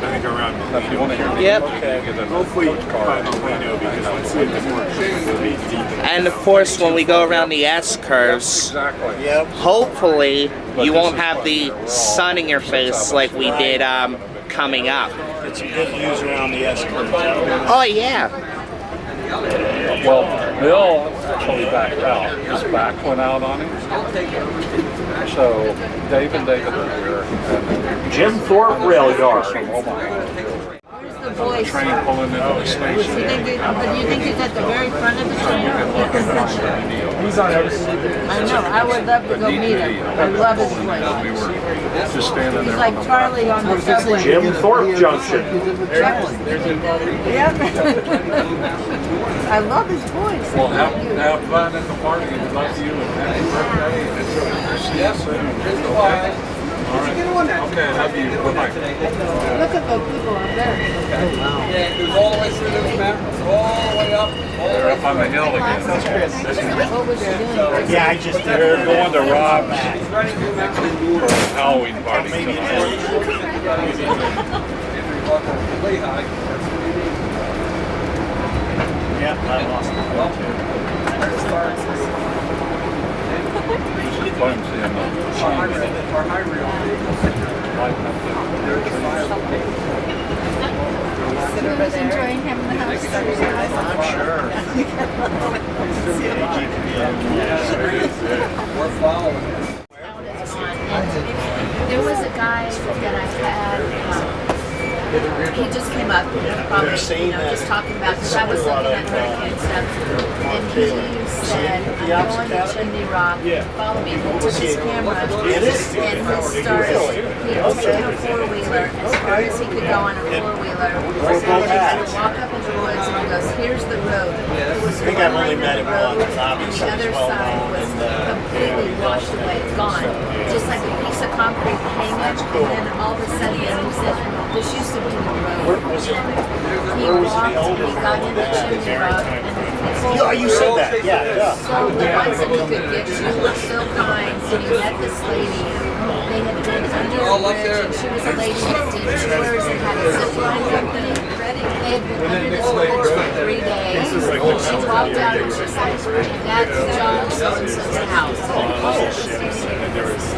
S4: think around.
S8: If you want to hear me,
S5: Yep.
S4: Hopefully, by Plano, because once it will be deep.
S5: And of course, when we go around the S-curves,
S8: exactly.
S6: Yep.
S5: hopefully you won't have the sun in your face like we did coming up.
S6: Get some good views around the S-curve.
S5: Oh, yeah.
S8: Well, Bill actually backed out. His back went out on him. So Dave and David are here. And
S1: Jim Thorpe Rail Yard.
S2: The voice.
S8: Train pulling into the station.
S2: But you think he's at the very front of the train?
S4: He's on every.
S2: I know. I would love to go meet him. I love his voice.
S8: We were just standing
S2: He's
S8: there.
S2: like Charlie on the subway.
S1: Jim Thorpe Junction.
S2: Yep. I love his voice.
S8: Well, have fun at the party and love you and happy birthday. And see you soon. Okay. All right. Okay, I love you. Bye-bye.
S2: Look at those people up there.
S10: Yeah, it goes all the way through this mountain, all the way up.
S8: They're up on the hill again.
S2: What was they doing?
S6: Yeah, I just
S8: They're going to Rob's for a Halloween party tonight.
S6: Yeah, I lost my phone too.
S8: Fun seeing them.
S2: Who's enjoying him in the house?
S6: I'm sure.
S10: We're following.
S2: There was a guy that I had. He just came up, probably, just talking about, because I was looking at hurricane stuff, and he said, I'm going to Chimney Rock, follow me. He took his camera, and he started, he took a four-wheeler, as far as he could go on a four-wheeler, and he had to walk up in the woods, and he goes, here's the road. It was
S6: I think I've only met him
S2: road,
S6: once,
S2: and
S6: obviously.
S2: the other side was completely washed away, gone. Just like a piece of concrete hanging, and then all of a sudden, he said, this used to be the road.
S6: Where was it?
S2: He walked, he got into Chimney Rock, and the people
S6: Yeah, you said that. Yeah.
S2: so the ones that he could get to were so kind, and he met this lady. They had been under a bridge, and she was a lady that did tours and had a zip line company. They had been under this bridge for 3 days, and she walked out and she said, that's John so-and-so's house.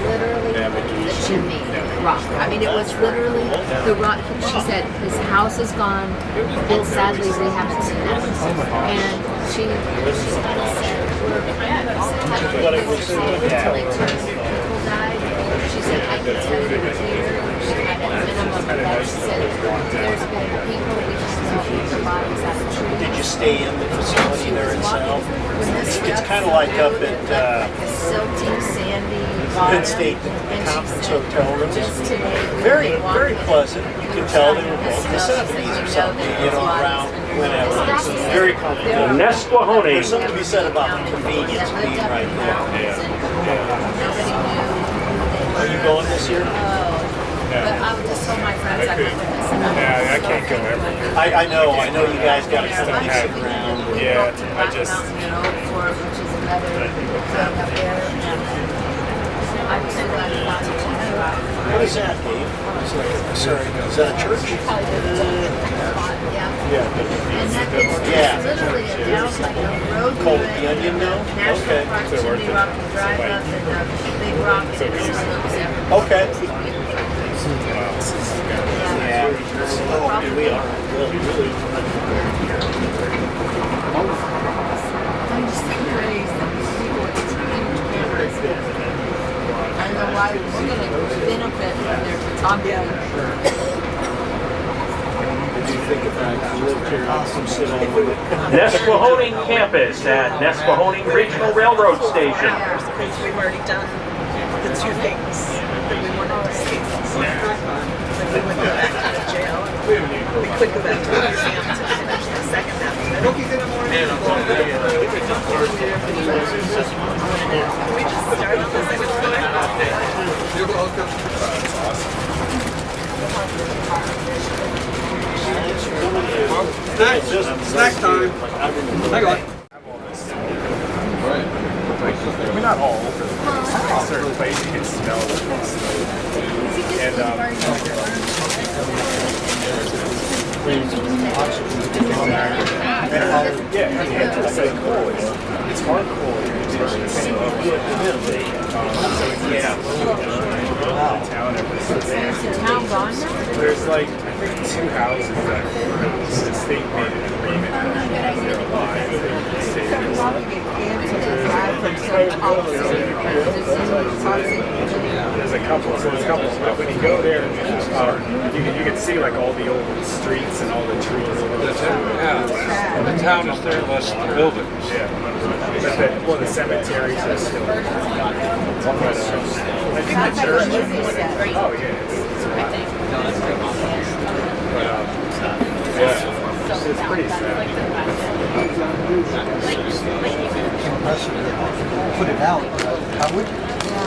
S2: Literally the chimney rock. I mean, it was literally the rock. She said, his house is gone, and sadly we haven't seen it. And she kind of said, until people died. She said, I can tell you here, she had a minimum, but she said, there's been people we just know the bodies out of trees.
S6: Did you stay in the facility there itself? It's kind of like up at
S2: silty, sandy bottom.
S6: Penn State Conference Hotel room.
S2: Just today,
S6: Very, very pleasant. You can tell they were both in the 70s or something, you know, around whenever. It's very comfortable.
S1: Nesquahoning.
S6: There's something to be said about the convenience of being right there. Are you going this year?
S2: But I would just tell my friends I couldn't miss it.
S4: Yeah, I can't go every year.
S6: I know you guys got to kind of mix it around.
S4: Yeah, I just.
S2: Which is another club up there. I was so glad to watch it.
S6: What is that, Dave? Sorry, is that a church?
S2: Yeah. And that is literally down like a road.
S6: Called the Onion now?
S2: National
S6: Okay.
S2: Park, Chimney Rock, and drive up, and the big rock, and it just looks everywhere.
S6: Okay.
S2: Yeah.
S6: Oh, we are.
S2: I'm just amazed that these people with these huge cameras. I don't know why we're going to benefit from their photography.
S1: Nesquahoning campus at Nesquahoning Regional Railroad Station.
S9: We've already done the two things that we wanted to see. So we wouldn't go back to the jail. We could go back to the museum to finish the second half of it. Can we just start on the second floor?
S10: You're welcome. Snack time. Hang on.
S4: I mean, not all over. In certain places you can smell the smoke. And it's like cool. It's hard cool.
S2: Is the town gone now?
S4: There's like, I think 2 houses that the state made an agreement that they're alive. There's a couple, so there's a couple. But when you go there, you can see like all the old streets and all the trees.
S8: Yeah, the town is there, less the buildings.
S4: Yeah. But the cemeteries are still. But, I think the church. Oh yeah. It's pretty sad.
S3: Put it out. How would you?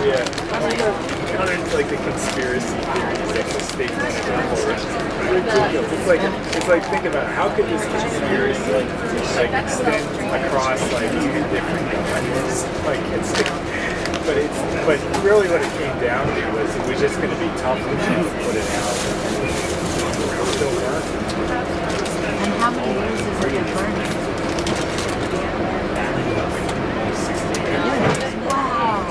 S4: Yeah. Kind of like the conspiracy theories that the state wanted to it's like think about it. How could this conspiracy like extend across like even different governments? But really what it came down to was it was just going to be tough to put it out. Still work.
S2: And how many years has it been burning? Wow.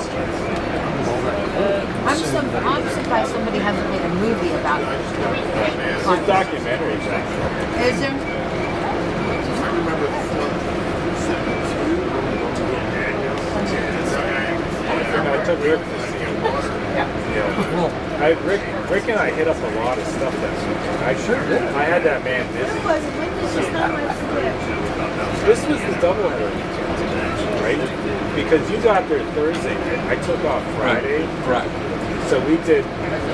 S2: I'm surprised somebody hasn't made a movie about it.
S4: It's a documentary.
S2: Is there?
S4: I took Rick to see him. Yeah. Rick and I hit up a lot of stuff that week. I sure did. I had that man busy. This was the double header, right? Because you got there Thursday, I took off Friday.
S8: Right.
S4: So we did,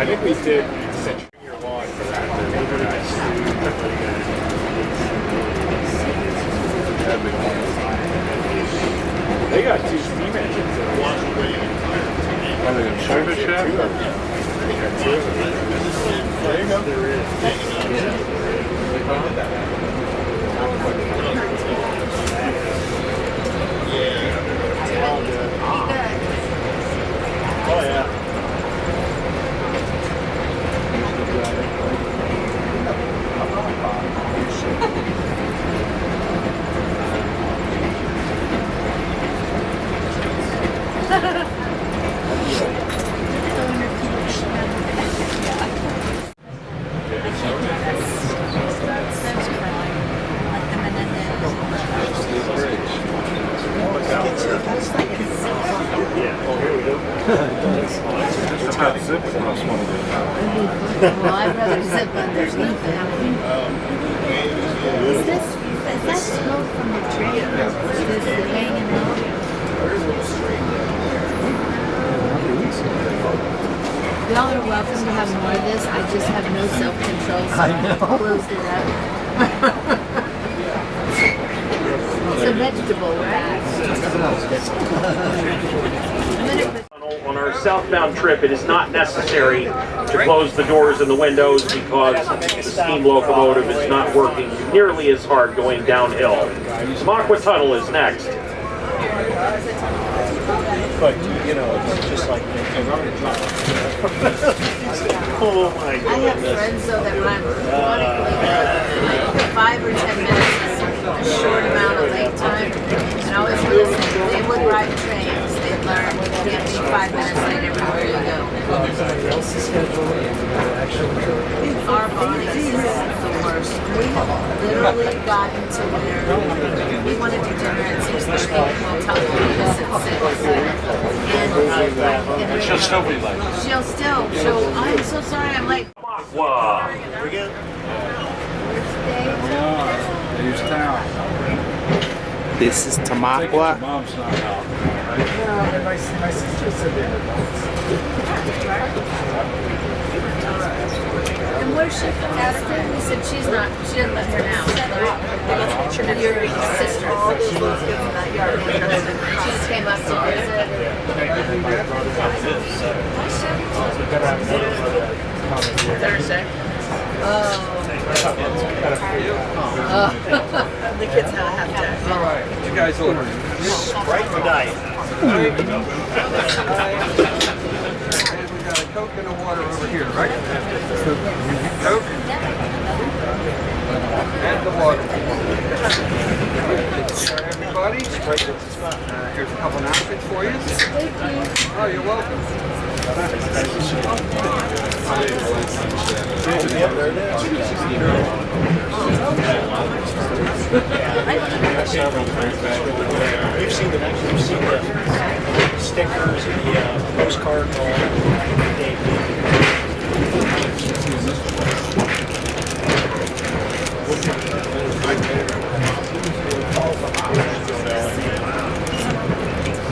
S4: I think we did Century Year Lawn for that. Maybe nice. They got 2 steam engines in one.
S8: Are they in service yet?
S4: They got 2 of them. There you go. There is. Oh yeah.
S2: Well, I'd rather zip underneath it. Is that smoke from the train? Is this hanging out? Y'all are welcome to have more of this. I just have no self-control, so I closed it up. It's a vegetable, right?
S1: On our southbound trip, it is not necessary to close the doors and the windows because the steam locomotive is not working nearly as hard going downhill. Tamaqua Tunnel is next.
S6: But, you know, it's just like, oh my
S2: I have
S6: goodness.
S2: friends though that run chronically like 5 or 10 minutes is a short amount of late time. And I always listen. They would ride trains. They'd learn you have to be 5 minutes late everywhere you go. Our bodies is the worst. We have literally gotten to where we want to do dinner at 6:30 and we'll tell them to us at 6. And
S6: She'll still be late.
S2: she'll still. So I'm so sorry I'm late.
S1: Wow.
S7: We good?
S8: There's town.
S5: This is Tamaqua.
S8: Mom's not out.
S3: My sister said they were
S2: And where's she from? Pittston? He said she doesn't live here now. Your sister. She just came up to visit. Thursday. Oh.
S9: The kids had a half day.
S10: All right, you guys order.
S7: Right tonight.
S10: And we got a Coke and a water over here, right? Coke and the water. Everybody, here's a couple napkins for you.
S2: Thank you.
S10: Oh, you're welcome.
S6: We've seen the stickers and the postcard and all that.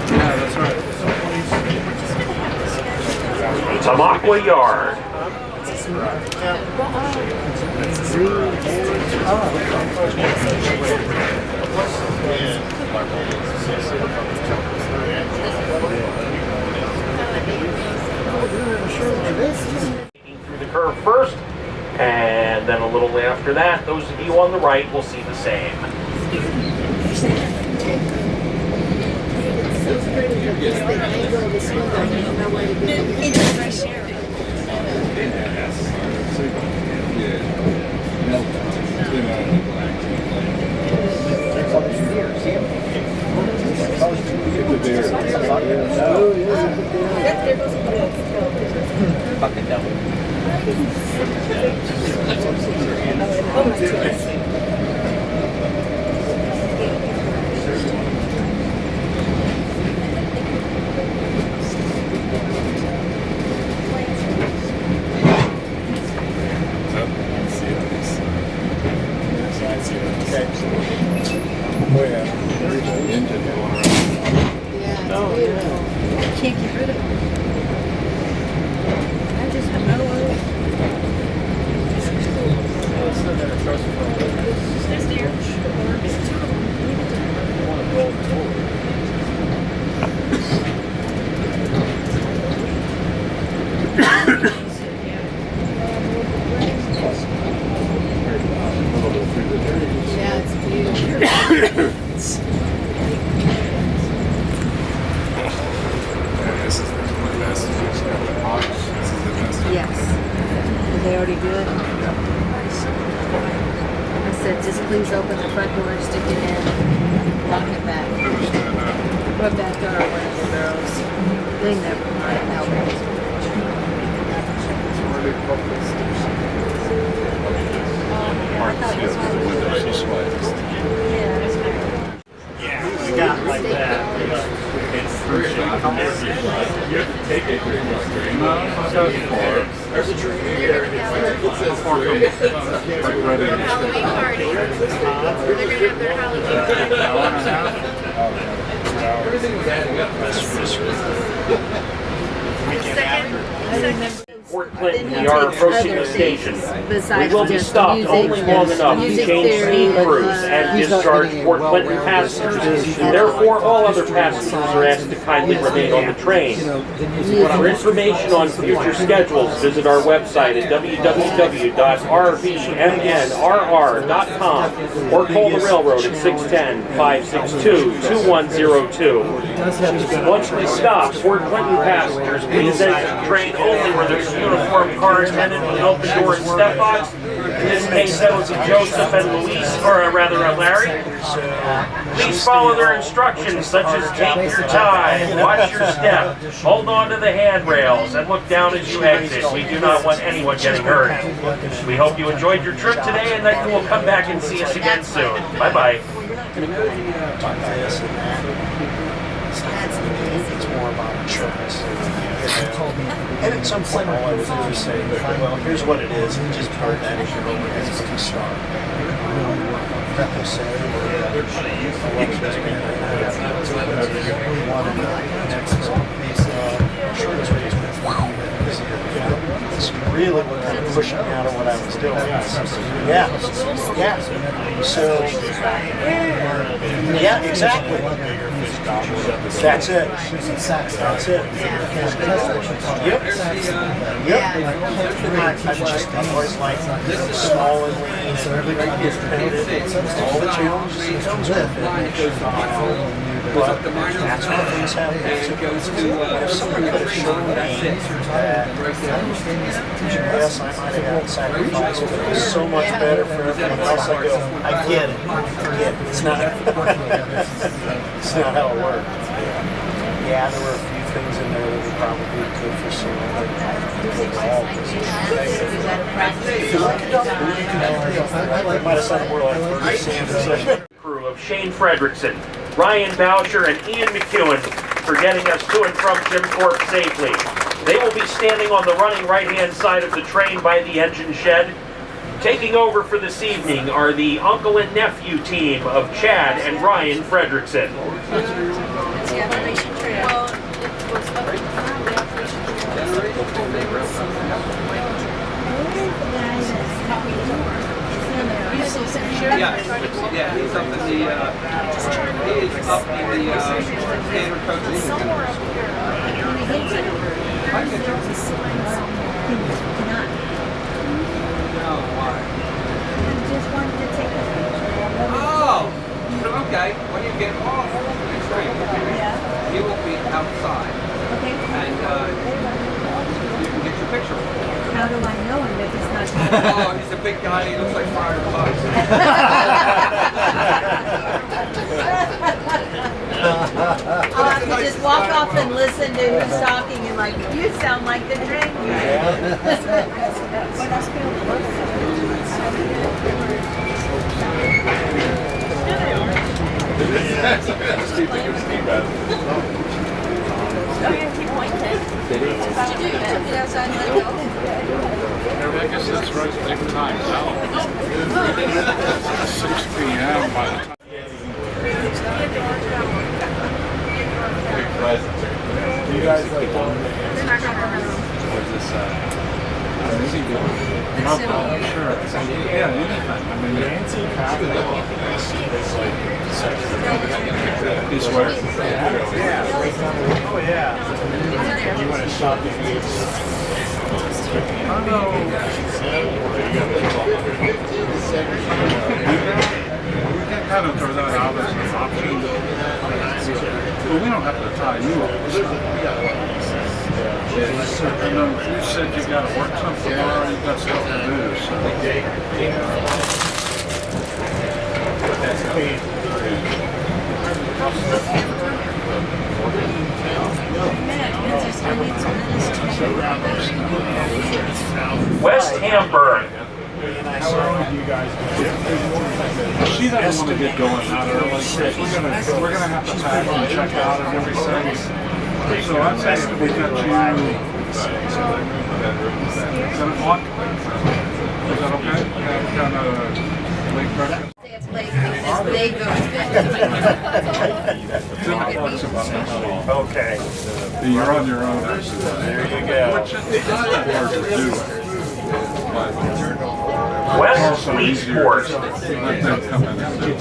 S8: Yeah, that's right.
S1: Tamaqua Yard. Through the curve first, and then a little after that, those of you on the right will see the same.
S2: Can't get rid of it. I just have no way. Yeah, it's beautiful. Yes. Are they already good? I said, just please open the front door, stick it in, lock it back. What back door are one of the girls? They never mind. No.
S7: Yeah, we got like that. There's a tree here.
S2: Halloween party. They're gonna have their Halloween party.
S1: Fort Clinton, we are approaching the station. We will be stopped only long enough to change steam crews and discharge Fort Clinton passengers. Therefore, all other passengers are asked to kindly remain on the train. For information on future schedules, visit our website at www.rvmnrr.com or call the railroad at 610-562-2102. Once we stop, Fort Clinton passengers, please exit the train only where there's a uniformed car attendant with an open door and step box. In this case, that would be Joseph and Luis, or rather Larry. Please follow their instructions, such as take your time, watch your step, hold on to the handrails, and look down as you exit. We do not want anyone getting hurt. We hope you enjoyed your trip today and that you will come back and see us again soon. Bye-bye.
S6: It's more about insurance. And at some point, all I would do is say, well, here's what it is, and just turn that as your own star. It's really what kind of pushing me out of what I was doing. Yeah. So, yeah, exactly. That's it. That's it. Yep. I've always liked small and lean, all the challenges that comes with it. But that's when things happen. If someone could have shown me that, yes, I might have gotten sacrificed, but it was so much better for everyone else. I go, I get it. It's not, it's not how it worked. Yeah, there were a few things in there that were probably good for someone, but overall, I might have said a word like
S1: Crew of Shane Fredrickson, Ryan Boucher, and Ian McEwen for getting us to and from Jim Thorpe safely. They will be standing on the running right-hand side of the train by the engine shed. Taking over for this evening are the uncle and nephew team of Chad and Ryan Fredrickson.
S10: Yeah, he's up in the, he is up in the standard coaching.
S2: Somewhere up here.
S10: I can do it. No, why?
S2: Just wanted to take a picture.
S10: Oh, okay. When you get off the train, he will be outside.
S2: Okay.
S10: And you can get your picture.
S2: How do I know him if he's not?
S10: Oh, he's a big guy. He looks like Fire Bucks.
S2: I'll have to just walk off and listen to who's talking and like, you sound like the train guy.
S8: I guess that's right, same time now. 6 p.m. by the time.
S4: You guys like
S8: Is he doing? Not sure. Yeah, anything. I mean,
S4: Nancy Capital is like
S8: he's where?
S4: Yeah. Oh yeah. You went shopping.
S8: We can kind of throw that out as an option. But we don't have to tie you up. And then you said you got to work something tomorrow, you got stuff to do. So.
S1: West Hamburg.
S8: She doesn't want to get going out early. We're gonna have to pack and check out and everything. So I'd say if we got you 7 o'clock. Is that okay? Kind of late breakfast.
S2: It's late because they go to bed.
S8: 10 o'clock's
S7: Okay.
S8: You're on your own.
S7: There you go.
S8: Which is not that hard to do.
S1: West Leesport.
S8: Let them come in and do it.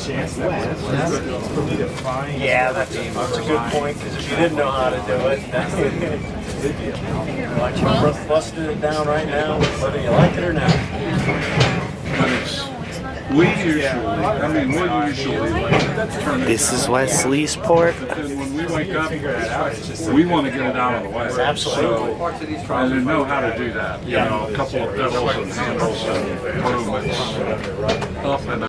S7: Yeah, that's a good point, because if you didn't know how to do it, like you busted it down right now, whether you like it or not.
S8: But it's, we usually turn it
S5: This is
S8: down.
S5: West Leesport.
S8: But then when we wake up, we want to get it out of the way.
S7: Absolutely.
S8: So, and they know how to do that. You know, a couple of pedals and handles and improvements up and